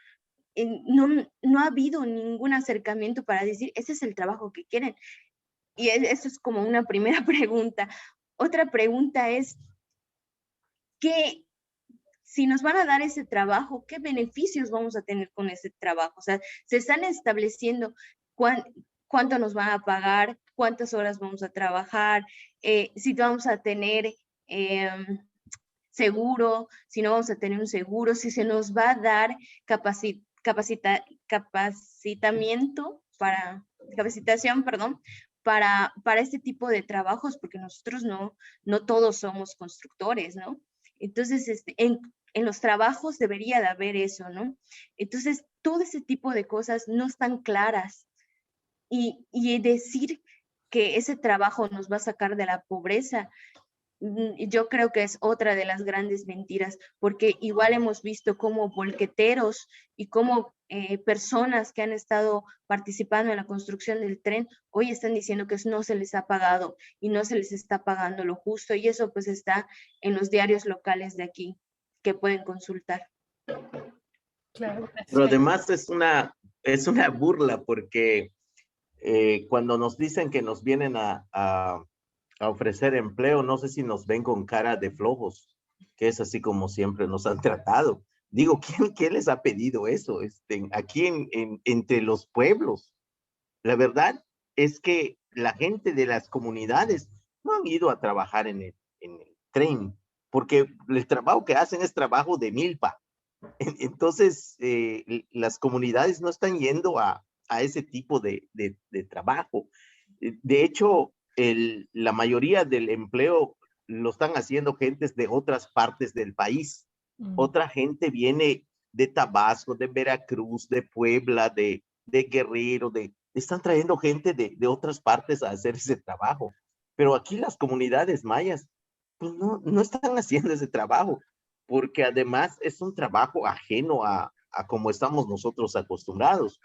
no ha habido ningún acercamiento para decir, ese es el trabajo que quieren. Y eso es como una primera pregunta. Otra pregunta es, ¿qué, si nos van a dar ese trabajo, qué beneficios vamos a tener con ese trabajo? O sea, se están estableciendo cuánto nos van a pagar, cuántas horas vamos a trabajar, si vamos a tener seguro, si no vamos a tener un seguro, si se nos va a dar capacitación, perdón, para este tipo de trabajos, porque nosotros no todos somos constructores, ¿no? Entonces, en los trabajos debería de haber eso, ¿no? Entonces, todo ese tipo de cosas no están claras. Y decir que ese trabajo nos va a sacar de la pobreza, yo creo que es otra de las grandes mentiras, porque igual hemos visto como volqueteros y como personas que han estado participando en la construcción del tren, hoy están diciendo que no se les ha pagado y no se les está pagando lo justo, y eso pues está en los diarios locales de aquí, que pueden consultar. Claro, Pero gracias. además es una burla porque cuando nos dicen que nos vienen a ofrecer empleo, no sé si nos ven con cara de flojos, que es así como siempre nos han tratado. Digo, ¿quién les ha pedido eso? Aquí entre los pueblos. La verdad es que la gente de las comunidades no han ido a trabajar en el tren, porque el trabajo que hacen es trabajo de milpa. Entonces, las comunidades no están yendo a ese tipo de trabajo. De hecho, la mayoría del empleo lo están haciendo gentes de otras partes del país. Otra gente viene de Tabasco, de Veracruz, de Puebla, de Guerrero, están trayendo gente de otras partes a hacer ese trabajo. Pero aquí las comunidades mayas, pues no están haciendo ese trabajo, porque además es un trabajo ajeno a como estamos nosotros acostumbrados.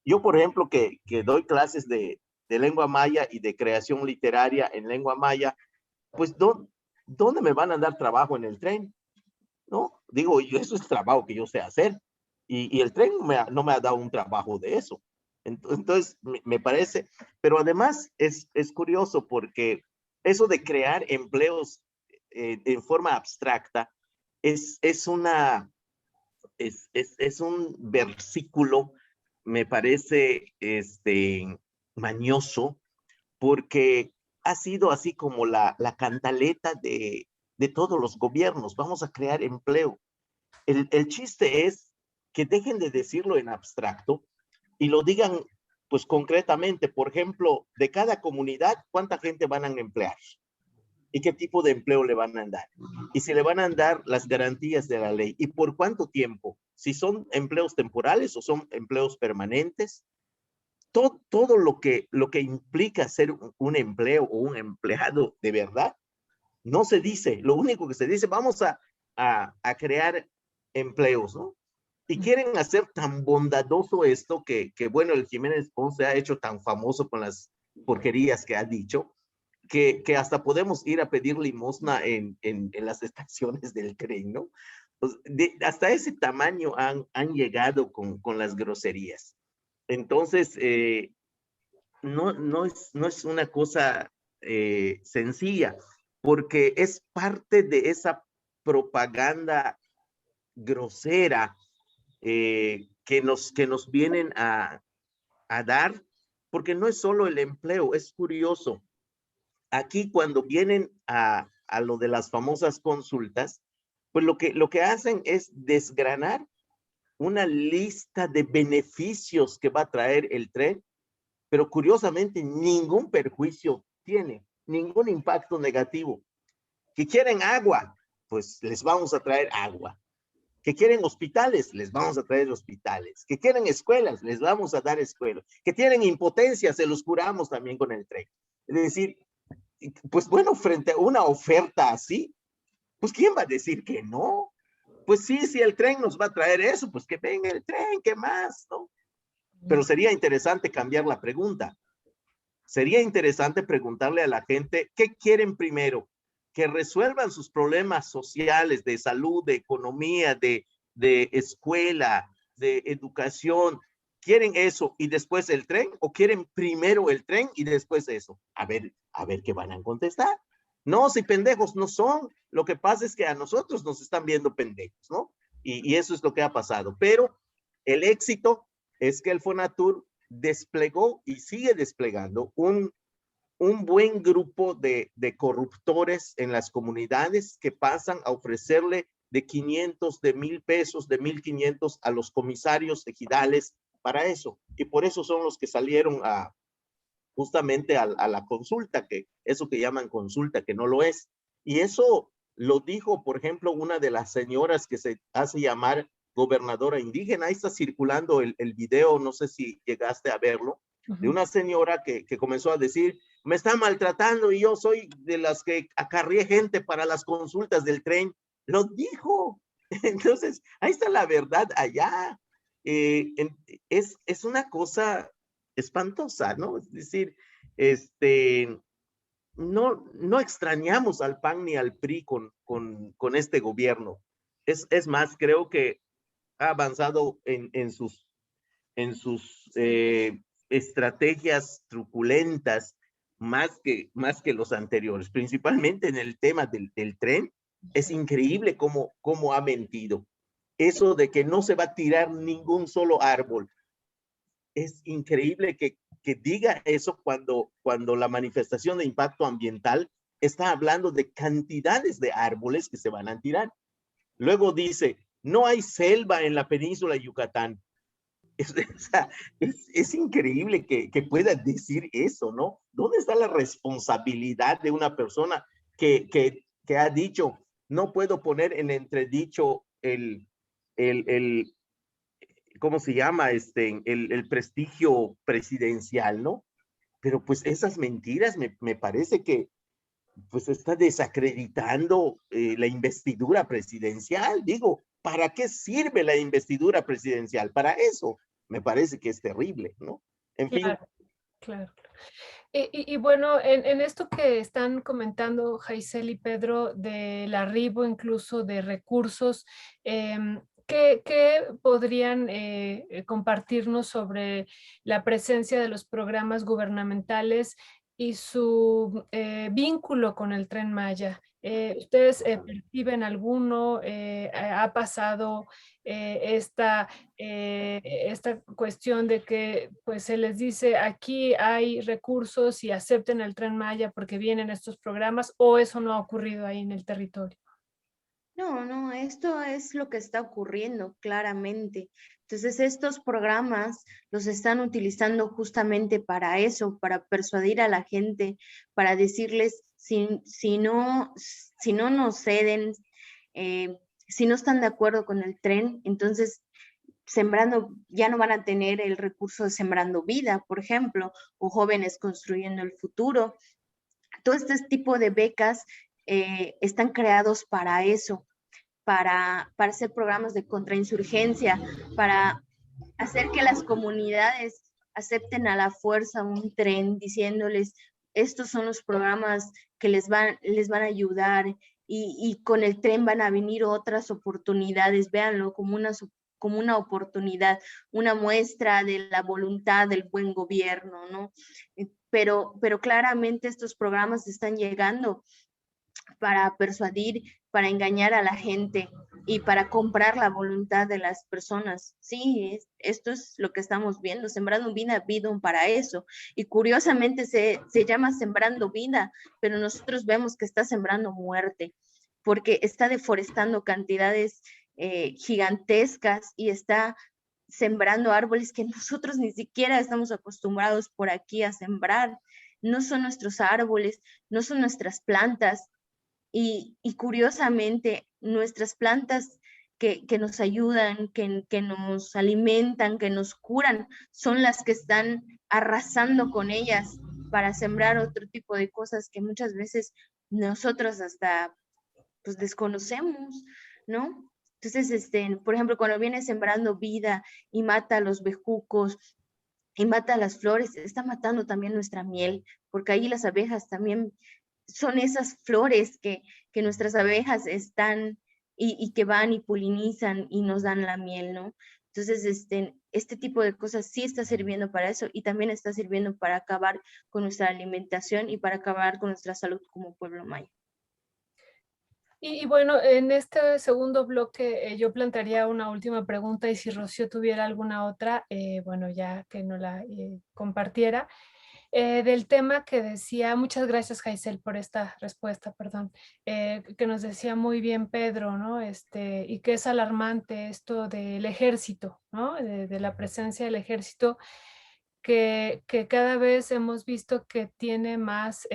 Yo, por ejemplo, que doy clases de lengua maya y de creación literaria en lengua maya, pues ¿dónde me van a dar trabajo en el tren? ¿No? Digo, eso es trabajo que yo sé hacer. Y el tren no me ha dado un trabajo de eso. Entonces, me parece, pero además es curioso porque eso de crear empleos en forma abstracta es un versículo, me parece, mañoso, porque ha sido así como la cantaleta de todos los gobiernos. Vamos a crear empleo. El chiste es que dejen de decirlo en abstracto y lo digan, pues concretamente. Por ejemplo, de cada comunidad, ¿cuánta gente van a emplear? ¿Y qué tipo de empleo le van a dar? Y si le van a dar las garantías de la ley. ¿Y por cuánto tiempo? Si son empleos temporales o son empleos permanentes. Todo lo que implica ser un empleo o un empleado de verdad, no se dice. Lo único que se dice, vamos a crear empleos, ¿no? Y quieren hacer tan bondadoso esto que bueno, el Jiménez Ponce ha hecho tan famoso con las porquerías que ha dicho, que hasta podemos ir a pedir limosna en las estaciones del tren, ¿no? Pues hasta ese tamaño han llegado con las groserías. Entonces, no es una cosa sencilla, porque es parte de esa propaganda grosera que nos vienen a dar, porque no es solo el empleo. Es curioso. Aquí cuando vienen a lo de las famosas consultas, pues lo que hacen es desgranar una lista de beneficios que va a traer el tren, pero curiosamente ningún perjuicio tiene, ningún impacto negativo. Que quieren agua, pues les vamos a traer agua. Que quieren hospitales, les vamos a traer hospitales. Que quieren escuelas, les vamos a dar escuelas. Que tienen impotencia, se los curamos también con el tren. Es decir, pues bueno, frente a una oferta así, pues ¿quién va a decir que no? Pues sí, si el tren nos va a traer eso, pues que venga el tren, ¿qué más? ¿No? Pero sería interesante cambiar la pregunta. Sería interesante preguntarle a la gente qué quieren primero, que resuelvan sus problemas sociales de salud, de economía, de escuela, de educación, ¿quieren eso y después el tren o quieren primero el tren y después eso? A ver qué van a contestar. No, si pendejos no son. Lo que pasa es que a nosotros nos están viendo pendejos, ¿no? Y eso es lo que ha pasado. Pero el éxito es que el Fonatur desplegó y sigue desplegando un buen grupo de corruptores en las comunidades que pasan a ofrecerle de 500, de 1,000 pesos, de 1,500 a los comisarios ejidales para eso. Y por eso son los que salieron justamente a la consulta, que eso que llaman consulta, que no lo es. Y eso lo dijo, por ejemplo, una de las señoras que se hace llamar gobernadora indígena. Ahí está circulando el video, no sé si llegaste a verlo, de una señora que comenzó a decir, me está maltratando y yo soy de las que acarrié gente para las consultas del tren. Lo dijo. Entonces, ahí está la verdad allá. Es una cosa espantosa, ¿no? Es decir, no extrañamos al PAN ni al PRI con este gobierno. Es más, creo que ha avanzado en sus estrategias truculentas más que los anteriores, principalmente en el tema del tren. Es increíble cómo ha mentido. Eso de que no se va a tirar ningún solo árbol. Es increíble que diga eso cuando la manifestación de impacto ambiental está hablando de cantidades de árboles que se van a tirar. Luego dice, no hay selva en la península de Yucatán. Es increíble que pueda decir eso, ¿no? ¿Dónde está la responsabilidad de una persona que ha dicho, no puedo poner en entredicho ¿cómo se llama? El prestigio presidencial, ¿no? Pero pues esas mentiras me parece que pues está desacreditando la investidura presidencial. Digo, ¿para qué sirve la investidura presidencial? Para eso me parece que es terrible, ¿no? En fin. Claro. Y bueno, en esto que están comentando Jaisel y Pedro del arribo incluso de recursos, ¿qué podrían compartirnos sobre la presencia de los programas gubernamentales y su vínculo con el Tren Maya? ¿Ustedes perciben alguno? ¿Ha pasado esta cuestión de que pues se les dice aquí hay recursos y acepten el Tren Maya porque vienen estos programas, o eso no ha ocurrido ahí en el territorio? No, esto es lo que está ocurriendo claramente. Entonces, estos programas los están utilizando justamente para eso, para persuadir a la gente, para decirles si no nos ceden, si no están de acuerdo con el tren, entonces ya no van a tener el recurso de Sembrando Vida, por ejemplo, o Jóvenes Construyendo el Futuro. Todo este tipo de becas están creados para eso, para hacer programas de contrainsurgencia, para hacer que las comunidades acepten a la fuerza un tren diciéndoles, estos son los programas que les van a ayudar y con el tren van a venir otras oportunidades, véanlo como una oportunidad, una muestra de la voluntad del buen gobierno, ¿no? Pero claramente estos programas están llegando para persuadir, para engañar a la gente y para comprar la voluntad de las personas. Sí, esto es lo que estamos viendo, Sembrando Vida, para eso. Y curiosamente se llama Sembrando Vida, pero nosotros vemos que está sembrando muerte, porque está deforestando cantidades gigantescas y está sembrando árboles que nosotros ni siquiera estamos acostumbrados por aquí a sembrar. No son nuestros árboles, no son nuestras plantas. Y curiosamente, nuestras plantas que nos ayudan, que nos alimentan, que nos curan, son las que están arrasando con ellas para sembrar otro tipo de cosas que muchas veces nosotros hasta pues desconocemos, ¿no? Entonces, por ejemplo, cuando viene Sembrando Vida y mata a los bejucos y mata a las flores, está matando también nuestra miel, porque ahí las abejas también son esas flores que nuestras abejas están y que van y polinizan y nos dan la miel, ¿no? Entonces, este tipo de cosas sí está sirviendo para eso y también está sirviendo para acabar con nuestra alimentación y para acabar con nuestra salud como pueblo maya. Y bueno, en este segundo bloque yo plantearía una última pregunta y si Rocío tuviera alguna otra, bueno, ya que no la compartiera, del tema que decía, muchas gracias Jaisel por esta respuesta, perdón, que nos decía muy bien Pedro, ¿no? Y que es alarmante esto del ejército, ¿no? De la presencia del ejército que cada vez hemos visto que tiene más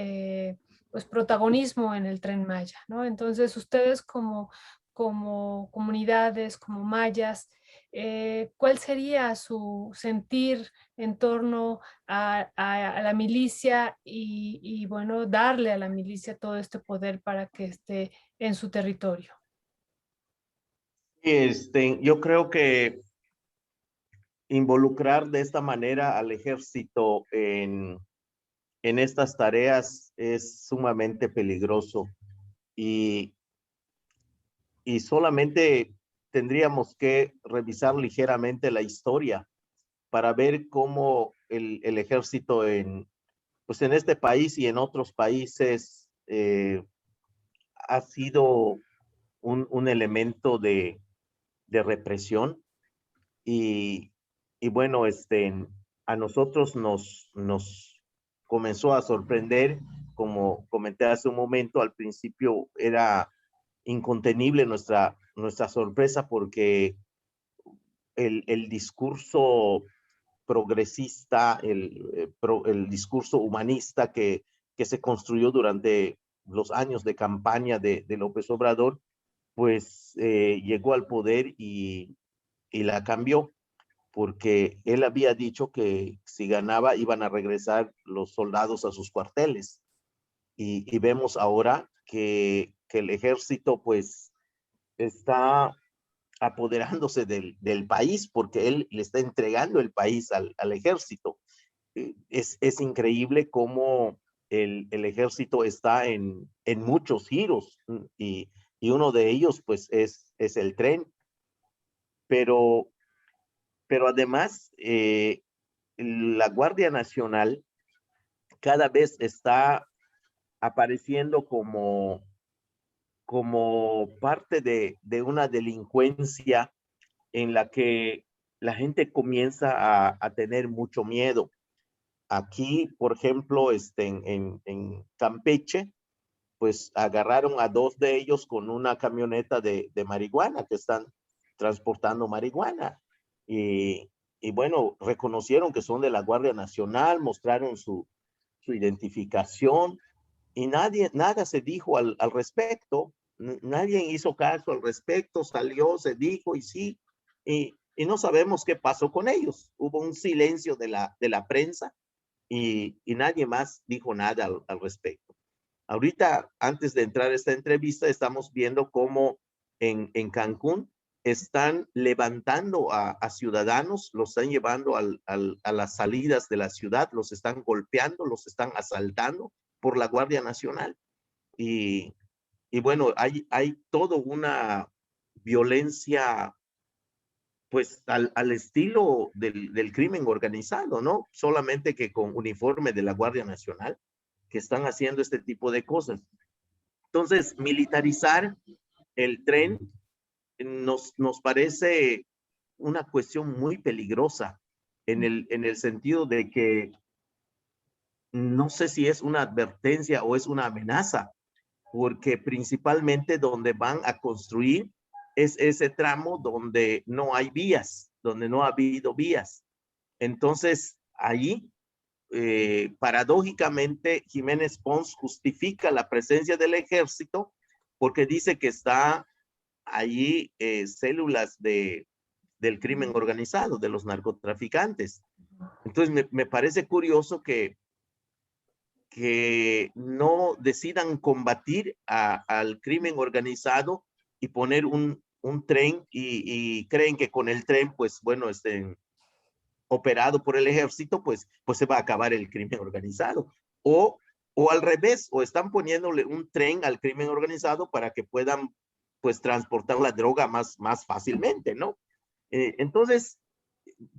pues protagonismo en el Tren Maya, ¿no? Entonces ustedes como comunidades, como mayas, ¿cuál sería su sentir en torno a la milicia y, bueno, darle a la milicia todo este poder para que esté en su territorio? Yo creo que involucrar de esta manera al ejército en estas tareas es sumamente peligroso y, y solamente tendríamos que revisar ligeramente la historia para ver cómo el ejército pues en este país y en otros países ha sido un elemento de represión y, y bueno, a nosotros nos comenzó a sorprender, como comenté hace un momento, al principio era incontenible nuestra sorpresa porque el discurso progresista, el discurso humanista que se construyó durante los años de campaña de López Obrador, pues llegó al poder y la cambió, porque él había dicho que si ganaba iban a regresar los soldados a sus cuarteles. Y vemos ahora que el ejército pues está apoderándose del país porque él le está entregando el país al ejército. Es increíble cómo el ejército está en muchos giros y uno de ellos pues es el tren, pero, pero además la Guardia Nacional cada vez está apareciendo como parte de una delincuencia en la que la gente comienza a tener mucho miedo. Aquí, por ejemplo, en Campeche, pues agarraron a 2 de ellos con una camioneta de marihuana, que están transportando marihuana. Y bueno, reconocieron que son de la Guardia Nacional, mostraron su identificación y nada se dijo al respecto. Nadie hizo caso al respecto, salió, se dijo y sí, y no sabemos qué pasó con ellos. Hubo un silencio de la prensa y nadie más dijo nada al respecto. Ahorita, antes de entrar a esta entrevista, estamos viendo cómo en Cancún están levantando a ciudadanos, los están llevando a las salidas de la ciudad, los están golpeando, los están asaltando por la Guardia Nacional. Y, y bueno, hay toda una violencia pues al estilo del crimen organizado, ¿no? Solamente que con uniforme de la Guardia Nacional, que están haciendo este tipo de cosas. Entonces, militarizar el tren nos parece una cuestión muy peligrosa en el sentido de que no sé si es una advertencia o es una amenaza, porque principalmente donde van a construir es ese tramo donde no hay vías, donde no ha habido vías. Entonces, allí, paradójicamente, Jiménez Pons justifica la presencia del ejército porque dice que está allí células del crimen organizado, de los narcotraficantes. Entonces, me parece curioso que no decidan combatir al crimen organizado y poner un tren y creen que con el tren, pues bueno, operado por el ejército, pues se va a acabar el crimen organizado. O al revés, o están poniéndole un tren al crimen organizado para que puedan pues transportar la droga más fácilmente, ¿no? Entonces,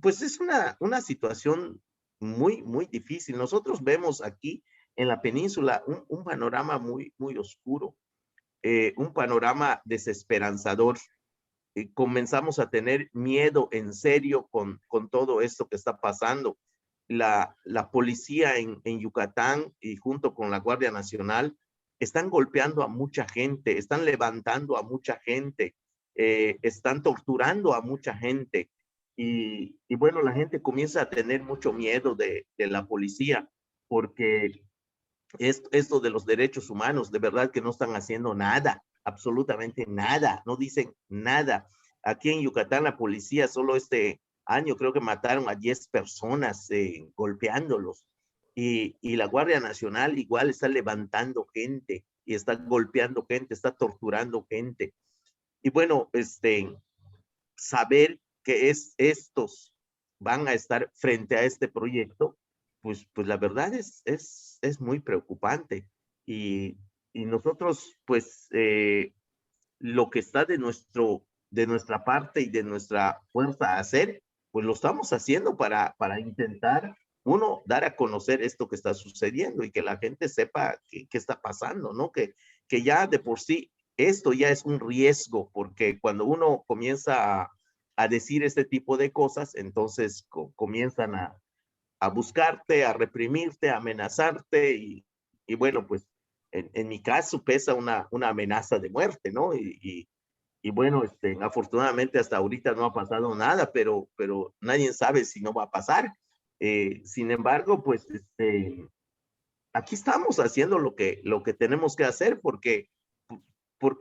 pues es una situación muy, muy difícil. Nosotros vemos aquí en la península un panorama muy, muy oscuro, un panorama desesperanzador. Comenzamos a tener miedo en serio con todo esto que está pasando. La policía en Yucatán y junto con la Guardia Nacional están golpeando a mucha gente, están levantando a mucha gente, están torturando a mucha gente. Y bueno, la gente comienza a tener mucho miedo de la policía porque esto de los derechos humanos, de verdad que no están haciendo nada, absolutamente nada, no dicen nada. Aquí en Yucatán la policía solo este año creo que mataron a 10 personas golpeándolos. Y la Guardia Nacional igual está levantando gente y está golpeando gente, está torturando gente. Y bueno, saber que estos van a estar frente a este proyecto, pues la verdad es muy preocupante. Y nosotros, pues, lo que está de nuestra parte y de nuestra fuerza a hacer, pues lo estamos haciendo para intentar, uno, dar a conocer esto que está sucediendo y que la gente sepa qué está pasando, ¿no? Que ya de por sí esto ya es un riesgo, porque cuando uno comienza a decir este tipo de cosas, entonces comienzan a buscarte, a reprimirte, a amenazarte y bueno, pues en mi caso pesa una amenaza de muerte, ¿no? Y bueno, afortunadamente hasta ahorita no ha pasado nada, pero nadie sabe si no va a pasar. Sin embargo, pues aquí estamos haciendo lo que tenemos que hacer porque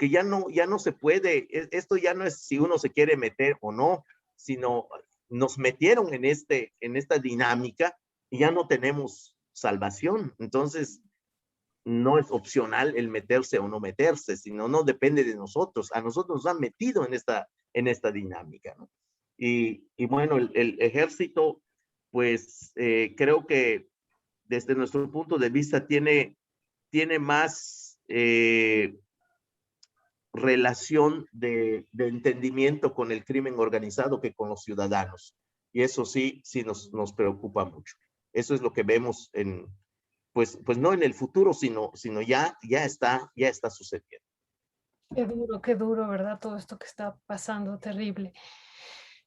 ya no se puede, esto ya no es si uno se quiere meter o no, sino nos metieron en esta dinámica y ya no tenemos salvación. Entonces, no es opcional el meterse o no meterse, sino no depende de nosotros. A nosotros nos han metido en esta dinámica, ¿no? Y bueno, el ejército, pues creo que desde nuestro punto de vista tiene más relación de entendimiento con el crimen organizado que con los ciudadanos. Y eso sí nos preocupa mucho. Eso es lo que vemos pues no en el futuro, sino ya está sucediendo. Qué duro, ¿verdad? Todo esto que está pasando, terrible.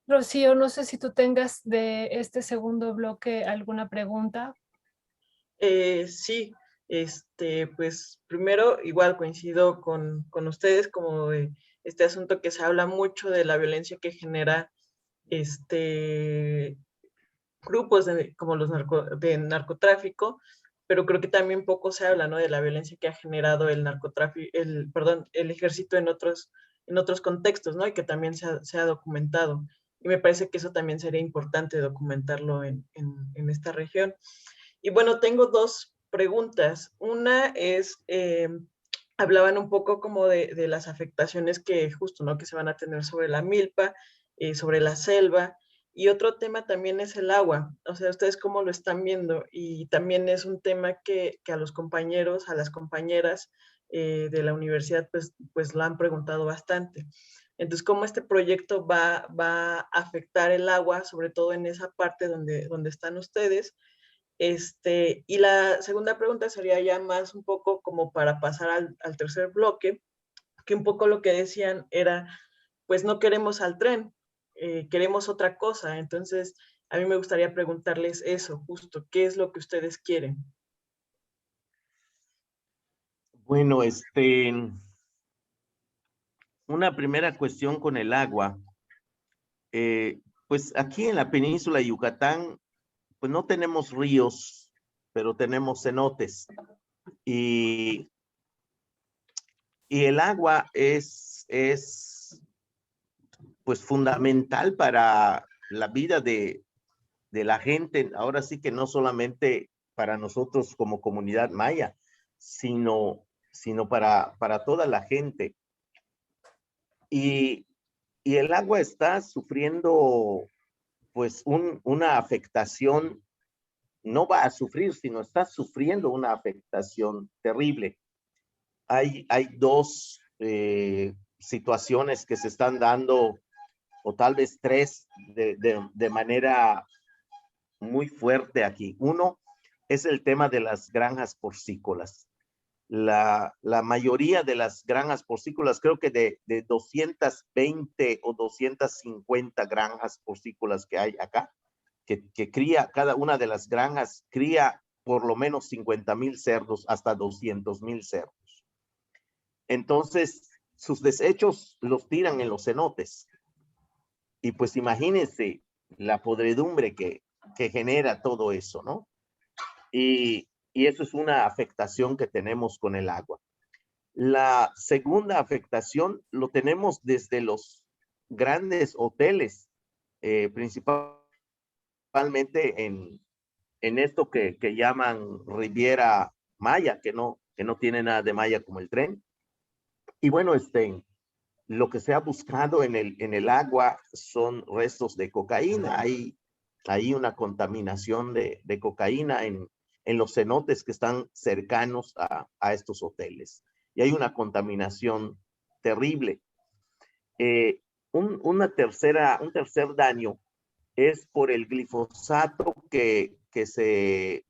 Rocío, no sé si tú tengas de este segundo bloque alguna pregunta. Sí, pues primero igual coincido con ustedes como de este asunto que se habla mucho de la violencia que genera grupos como los de narcotráfico, pero creo que también poco se habla, ¿no? De la violencia que ha generado el narcotráfico, el ejército en otros contextos, ¿no? Y que también se ha documentado. Y me parece que eso también sería importante documentarlo en esta región. Y bueno, tengo dos preguntas. Una es, hablaban un poco como de las afectaciones que justo, ¿no? Que se van a tener sobre la milpa, sobre la selva. Y otro tema también es el agua. O sea, ustedes cómo lo están viendo. Y también es un tema que a los compañeros, a las compañeras de la universidad, pues lo han preguntado bastante. Entonces, ¿cómo este proyecto va a afectar el agua, sobre todo en esa parte donde están ustedes? Y la segunda pregunta sería ya más un poco como para pasar al tercer bloque, que un poco lo que decían era, pues no queremos al tren, queremos otra cosa. Entonces, a mí me gustaría preguntarles eso, justo, ¿qué es lo que ustedes quieren? Bueno, una primera cuestión con el agua. Pues aquí en la península de Yucatán, pues no tenemos ríos, pero tenemos cenotes. Y, y el agua es pues fundamental para la vida de la gente. Ahora sí que no solamente para nosotros como comunidad maya, sino para toda la gente. Y, y el agua está sufriendo pues una afectación, no va a sufrir, sino está sufriendo una afectación terrible. Hay dos situaciones que se están dando o tal vez tres de manera muy fuerte aquí. Uno es el tema de las granjas porcícolas. La mayoría de las granjas porcícolas, creo que de 220 o 250 granjas porcícolas que hay acá, que cría, cada una de las granjas cría por lo menos 50,000 cerdos hasta 200,000 cerdos. Entonces, sus desechos los tiran en los cenotes. Y pues imagínense la podredumbre que genera todo eso, ¿no? Y eso es una afectación que tenemos con el agua. La segunda afectación lo tenemos desde los grandes hoteles, principalmente en esto que llaman Riviera Maya, que no tiene nada de Maya como el tren. Y bueno, lo que se ha buscado en el agua son restos de cocaína. Hay una contaminación de cocaína en los cenotes que están cercanos a estos hoteles. Y hay una contaminación terrible. Un tercer daño es por el glifosato que se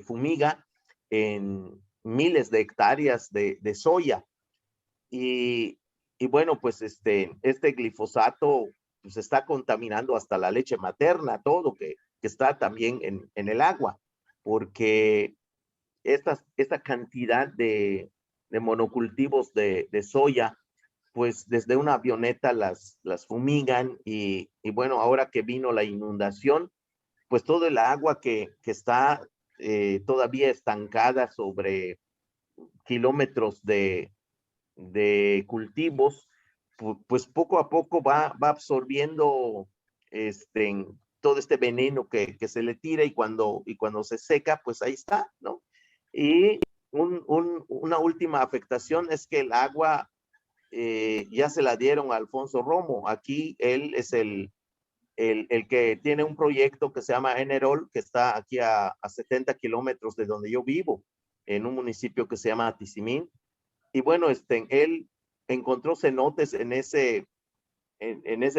fumiga en miles de hectáreas de soya. Y bueno, pues este glifosato pues está contaminando hasta la leche materna, todo que está también en el agua, porque esta cantidad de monocultivos de soya, pues desde una avioneta las fumigan y bueno, ahora que vino la inundación, pues todo el agua que está todavía estancada sobre kilómetros de cultivos, pues poco a poco va absorbiendo todo este veneno que se le tira y cuando se seca, pues ahí está, ¿no? Y una última afectación es que el agua ya se la dieron a Alfonso Romo. Aquí él es el que tiene un proyecto que se llama Enerol, que está aquí a 70 kilómetros de donde yo vivo, en un municipio que se llama Tizimín. Y bueno, él encontró cenotes en ese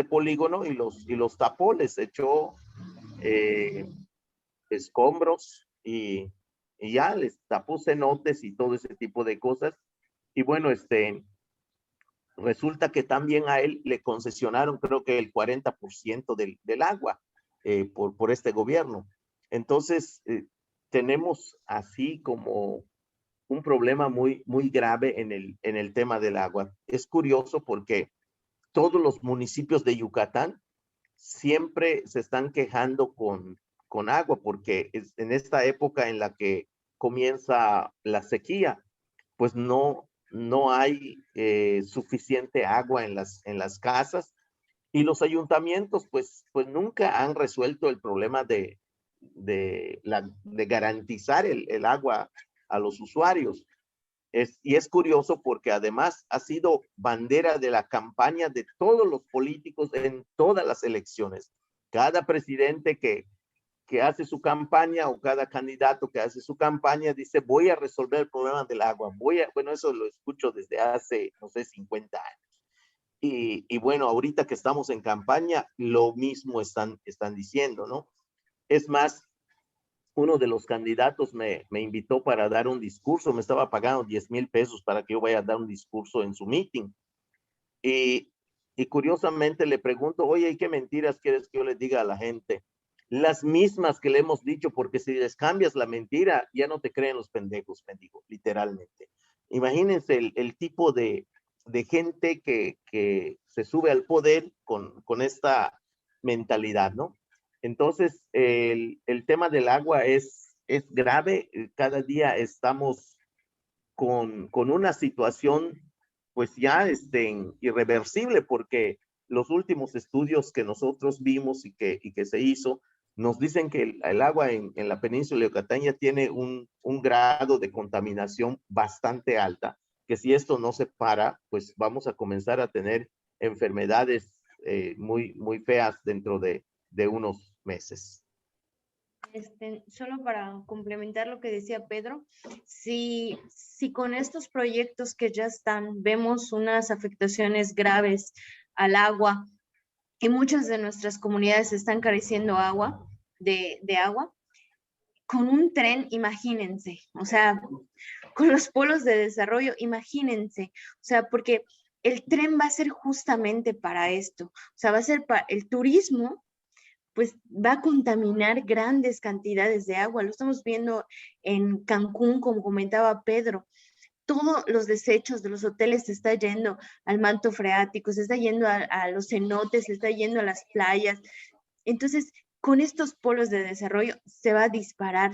polígono y los tapó, les echó escombros y ya les tapó cenotes y todo ese tipo de cosas. Y bueno, resulta que también a él le concesionaron creo que el 40% del agua por este gobierno. Entonces, tenemos así como un problema muy grave en el tema del agua. Es curioso porque todos los municipios de Yucatán siempre se están quejando con agua, porque en esta época en la que comienza la sequía, pues no hay suficiente agua en las casas, y los ayuntamientos pues nunca han resuelto el problema de garantizar el agua a los usuarios. Y es curioso porque además ha sido bandera de la campaña de todos los políticos en todas las elecciones. Cada presidente que hace su campaña o cada candidato que hace su campaña dice, voy a resolver el problema del agua. Bueno, eso lo escucho desde hace, no sé, 50 años. Y bueno, ahorita que estamos en campaña, lo mismo están diciendo, ¿no? Es más, uno de los candidatos me invitó para dar un discurso, me estaba pagando 10,000 pesos para que yo vaya a dar un discurso en su meeting. Y curiosamente le pregunto, oye, ¿y qué mentiras quieres que yo les diga a la gente? Las mismas que le hemos dicho, porque si les cambias la mentira, ya no te creen los pendejos, me digo, literalmente. Imagínense el tipo de gente que se sube al poder con esta mentalidad, ¿no? Entonces, el tema del agua es grave. Cada día estamos con una situación pues ya irreversible, porque los últimos estudios que nosotros vimos y que se hizo, nos dicen que el agua en la península de Yucatán ya tiene un grado de contaminación bastante alta, que si esto no se para, pues vamos a comenzar a tener enfermedades muy feas dentro de unos meses. Solo para complementar lo que decía Pedro, si con estos proyectos que ya están vemos unas afectaciones graves al agua, y muchas de nuestras comunidades están careciendo de agua. Con un tren, imagínense, o sea, con los polos de desarrollo, imagínense, o sea, porque el tren va a ser justamente para esto, o sea, va a ser para el turismo, pues va a contaminar grandes cantidades de agua. Lo estamos viendo en Cancún, como comentaba Pedro. Todos los desechos de los hoteles se está yendo al manto freático, se está yendo a los cenotes, se está yendo a las playas. Entonces, con estos polos de desarrollo se va a disparar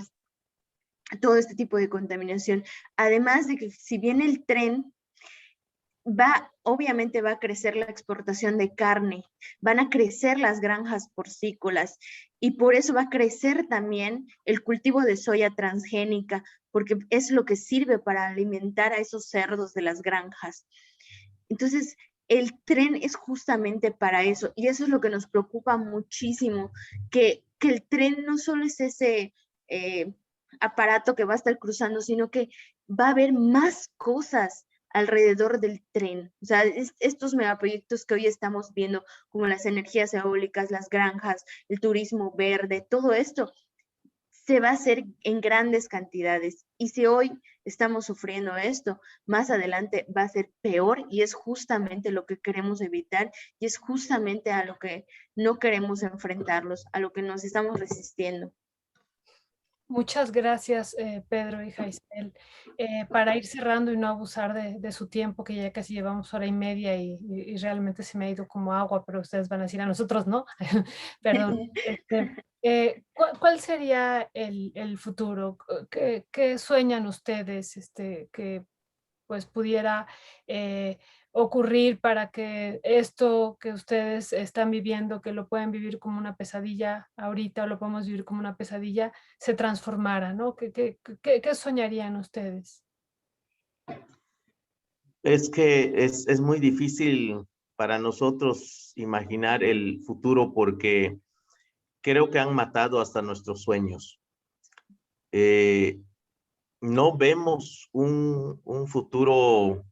todo este tipo de contaminación. Además de que si bien el tren obviamente va a crecer la exportación de carne, van a crecer las granjas porcícolas y por eso va a crecer también el cultivo de soya transgénica, porque es lo que sirve para alimentar a esos cerdos de las granjas. Entonces, el tren es justamente para eso y eso es lo que nos preocupa muchísimo, que el tren no solo es ese aparato que va a estar cruzando, sino que va a haber más cosas alrededor del tren. O sea, estos megaproyectos que hoy estamos viendo, como las energías eólicas, las granjas, el turismo verde, todo esto se va a hacer en grandes cantidades. Y si hoy estamos sufriendo esto, más adelante va a ser peor y es justamente lo que queremos evitar y es justamente a lo que no queremos enfrentarlos, a lo que nos estamos resistiendo. Muchas gracias, Pedro y Jaisel. Para ir cerrando y no abusar de su tiempo, que ya casi llevamos hora y media y realmente se me ha ido como agua, pero ustedes van a decir a nosotros, ¿no? Perdón. ¿Cuál sería el futuro? ¿Qué sueñan ustedes que pues pudiera ocurrir para que esto que ustedes están viviendo, que lo pueden vivir como una pesadilla ahorita o lo podemos vivir como una pesadilla, se transformara, ¿no? ¿Qué soñarían ustedes? Es que es muy difícil para nosotros imaginar el futuro porque creo que han matado hasta nuestros sueños. No vemos un futuro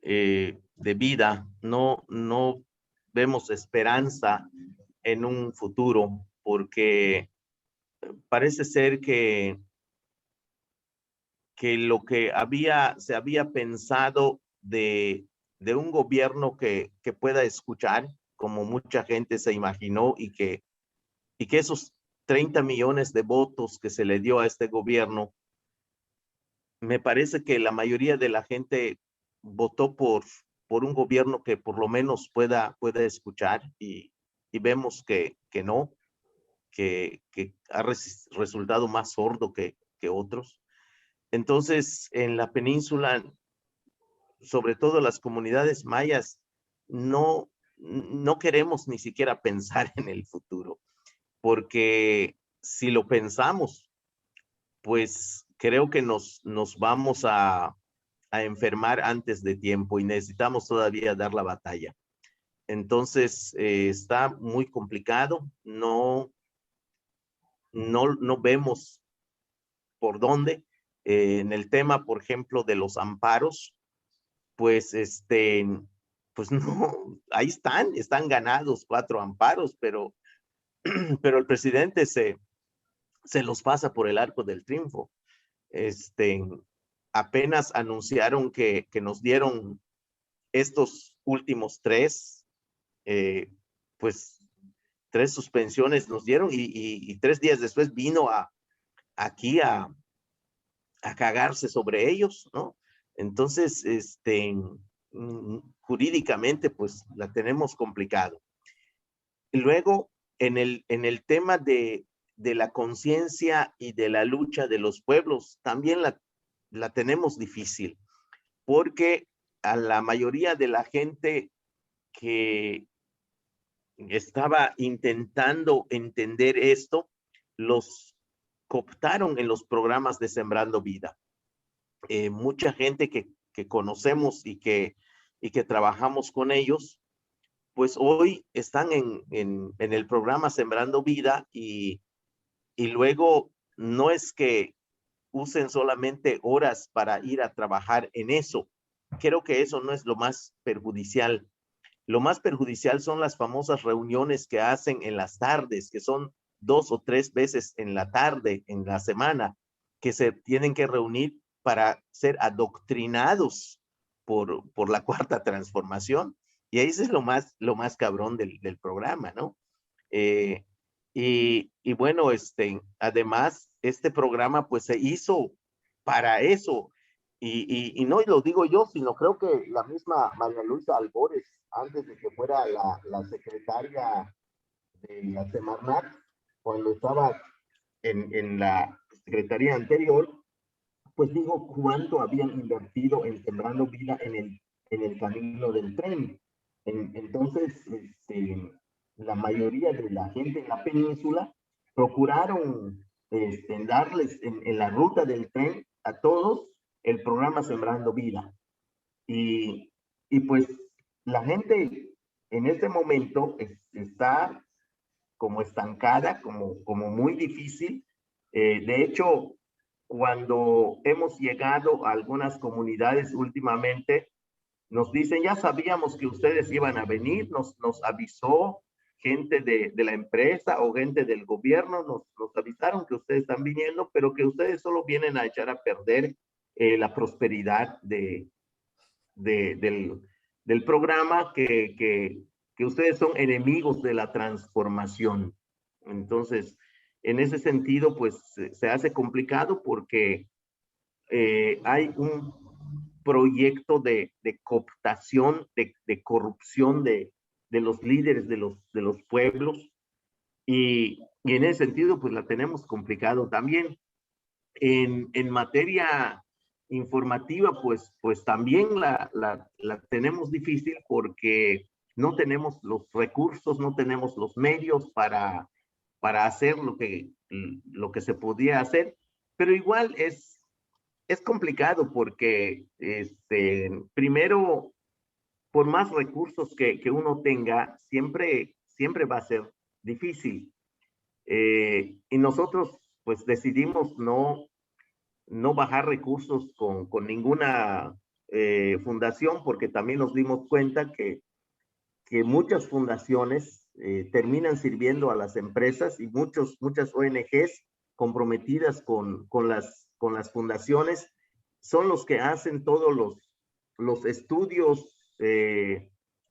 de vida, no vemos esperanza en un futuro porque parece ser que lo que se había pensado de un gobierno que pueda escuchar, como mucha gente se imaginó, y que esos 30 millones de votos que se le dio a este gobierno, me parece que la mayoría de la gente votó por un gobierno que por lo menos pueda escuchar y vemos que no, que ha resultado más sordo que otros. Entonces, en la península, sobre todo las comunidades mayas, no queremos ni siquiera pensar en el futuro, porque si lo pensamos, pues creo que nos vamos a enfermar antes de tiempo y necesitamos todavía dar la batalla. Entonces, está muy complicado, no vemos por dónde. En el tema, por ejemplo, de los amparos, pues pues no, ahí están ganados 4 amparos, pero el presidente se los pasa por el arco del triunfo. Apenas anunciaron que nos dieron estos últimos 3, pues 3 suspensiones nos dieron y 3 días después vino aquí a cagarse sobre ellos, ¿no? Entonces, jurídicamente, pues la tenemos complicado. Y luego, en el tema de la conciencia y de la lucha de los pueblos, también la tenemos difícil, porque a la mayoría de la gente que estaba intentando entender esto, los cooptaron en los programas de Sembrando Vida. Mucha gente que conocemos y que trabajamos con ellos, pues hoy están en el programa Sembrando Vida y luego no es que usen solamente horas para ir a trabajar en eso. Creo que eso no es lo más perjudicial. Lo más perjudicial son las famosas reuniones que hacen en las tardes, que son 2 o 3 veces en la tarde, en la semana, que se tienen que reunir para ser adoctrinados por la cuarta transformación. Y ahí es lo más cabrón del programa, ¿no? Y bueno, además, este programa pues se hizo para eso. Y no lo digo yo, sino creo que la misma María Luisa Albores, antes de que fuera la secretaria de la Semarnat, cuando estaba en la secretaría anterior, pues digo cuánto habían invertido en Sembrando Vida en el camino del tren. Entonces, la mayoría de la gente en la península procuraron darles en la ruta del tren a todos el programa Sembrando Vida. Y pues la gente en este momento está como estancada, como muy difícil. De hecho, cuando hemos llegado a algunas comunidades últimamente, nos dicen, ya sabíamos que ustedes iban a venir, nos avisó gente de la empresa o gente del gobierno, nos avisaron que ustedes están viniendo, pero que ustedes solo vienen a echar a perder la prosperidad del programa, que ustedes son enemigos de la transformación. Entonces, en ese sentido, pues se hace complicado porque hay un proyecto de cooptación, de corrupción de los líderes de los pueblos, y en ese sentido, pues la tenemos complicado también. En materia informativa, pues también la tenemos difícil porque no tenemos los recursos, no tenemos los medios para hacer lo que se podía hacer, pero igual es complicado porque primero, por más recursos que uno tenga, siempre va a ser difícil. Y nosotros pues decidimos no bajar recursos con ninguna fundación, porque también nos dimos cuenta que muchas fundaciones terminan sirviendo a las empresas, y muchas ONGs comprometidas con las fundaciones son los que hacen todos los estudios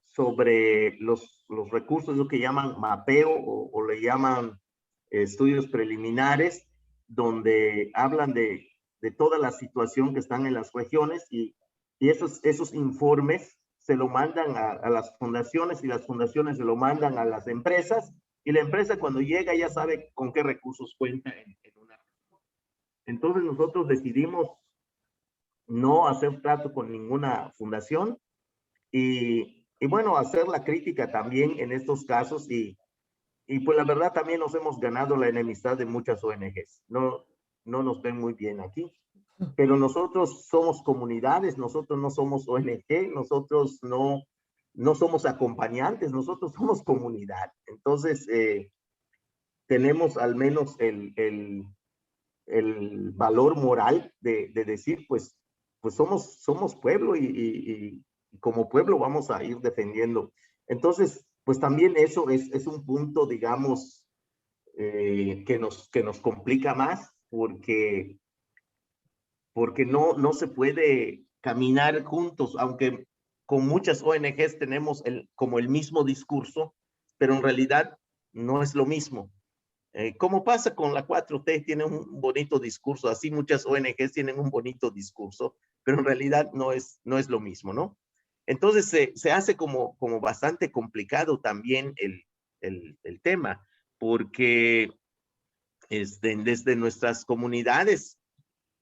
sobre los recursos, lo que llaman mapeo o le llaman estudios preliminares, donde hablan de toda la situación que están en las regiones, y esos informes se lo mandan a las fundaciones, y las fundaciones se lo mandan a las empresas, y la empresa cuando llega ya sabe con qué recursos cuenta en una región. Entonces nosotros decidimos no hacer trato con ninguna fundación, y bueno, hacer la crítica también en estos casos, y pues la verdad también nos hemos ganado la enemistad de muchas ONGs. No nos ven muy bien aquí, pero nosotros somos comunidades, nosotros no somos ONG, nosotros no somos acompañantes, nosotros somos comunidad. Entonces, tenemos al menos el valor moral de decir, pues somos pueblo, y como pueblo vamos a ir defendiendo. Entonces, pues también eso es un punto, digamos, que nos complica más, porque no se puede caminar juntos, aunque con muchas ONGs tenemos como el mismo discurso, pero en realidad no es lo mismo. Como pasa con la 4T, tiene un bonito discurso, así muchas ONGs tienen un bonito discurso, pero en realidad no es lo mismo, ¿no? Entonces se hace como bastante complicado también el tema, porque desde nuestras comunidades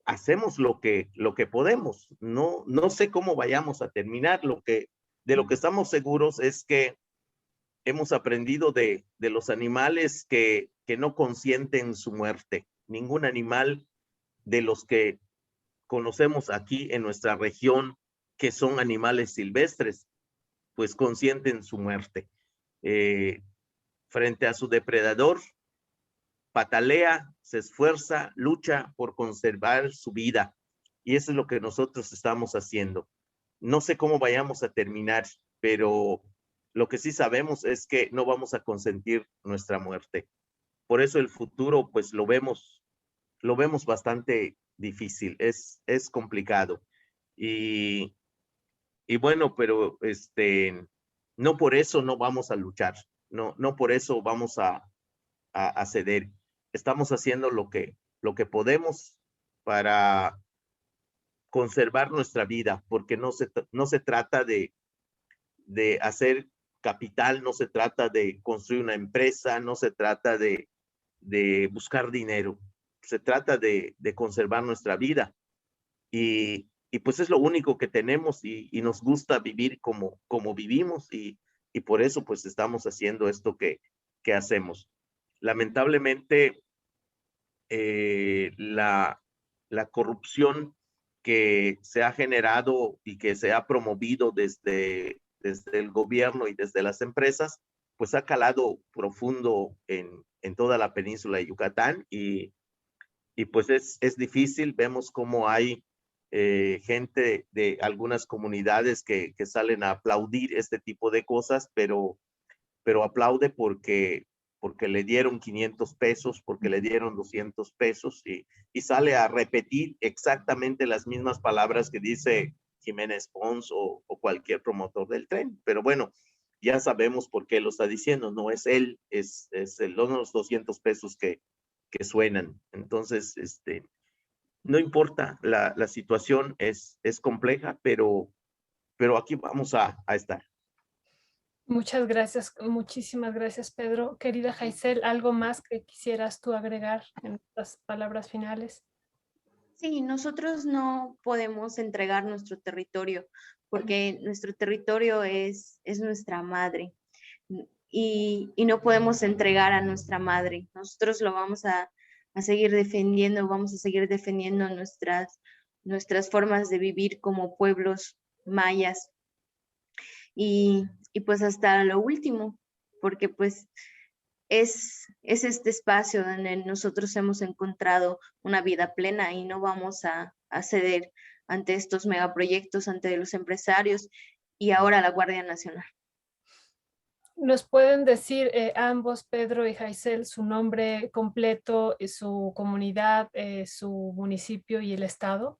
hacemos lo que podemos. No sé cómo vayamos a terminar. De lo que estamos seguros es que hemos aprendido de los animales que no consienten su muerte. Ningún animal de los que conocemos aquí en nuestra región, que son animales silvestres, pues consienten su muerte. Frente a su depredador, patalea, se esfuerza, lucha por conservar su vida. Y eso es lo que nosotros estamos haciendo. No sé cómo vayamos a terminar, pero Lo que sí sabemos es que no vamos a consentir nuestra muerte. Por eso el futuro, pues lo vemos bastante difícil, es complicado. Y, y bueno, pero no por eso no vamos a luchar, no por eso vamos a ceder. Estamos haciendo lo que podemos para conservar nuestra vida, porque no se trata de hacer capital, no se trata de construir una empresa, no se trata de buscar dinero, se trata de conservar nuestra vida. Y pues es lo único que tenemos y nos gusta vivir como vivimos y por eso pues estamos haciendo esto que hacemos. Lamentablemente, la corrupción que se ha generado y que se ha promovido desde el gobierno y desde las empresas, pues ha calado profundo en toda la península de Yucatán y pues es difícil. Vemos cómo hay gente de algunas comunidades que salen a aplaudir este tipo de cosas, pero aplaude porque le dieron 500 pesos, porque le dieron 200 pesos y sale a repetir exactamente las mismas palabras que dice Jiménez Pons o cualquier promotor del tren. Pero bueno, ya sabemos por qué lo está diciendo, no es él, es los 200 pesos que suenan. Entonces, no importa, la situación es compleja, pero aquí vamos a estar. Muchas gracias, muchísimas gracias, Pedro. Querida Jaisel, ¿algo más que quisieras tú agregar en las palabras finales? Sí, nosotros no podemos entregar nuestro territorio porque nuestro territorio es nuestra madre y no podemos entregar a nuestra madre. Nosotros lo vamos a seguir defendiendo, vamos a seguir defendiendo nuestras formas de vivir como pueblos mayas y pues hasta lo último, porque pues es este espacio donde nosotros hemos encontrado una vida plena y no vamos a ceder ante estos megaproyectos, ante los empresarios y ahora la Guardia Nacional. ¿Nos pueden decir ambos, Pedro y Jaisel, su nombre completo, su comunidad, su municipio y el estado?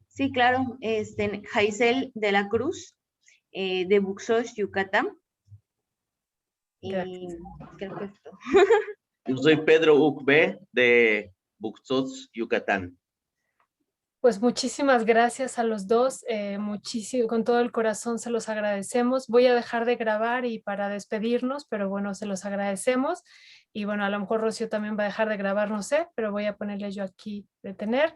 Sí, claro, Jaisel de la Cruz, de Buxos, Yucatán. Y creo que esto. Yo soy Pedro Ucbe de Buxos, Yucatán. Pues muchísimas gracias a los dos, muchísimo, con todo el corazón se los agradecemos. Voy a dejar de grabar y para despedirnos, pero bueno, se los agradecemos. Y bueno, a lo mejor Rocío también va a dejar de grabar, no sé, pero voy a ponerle yo aquí detener.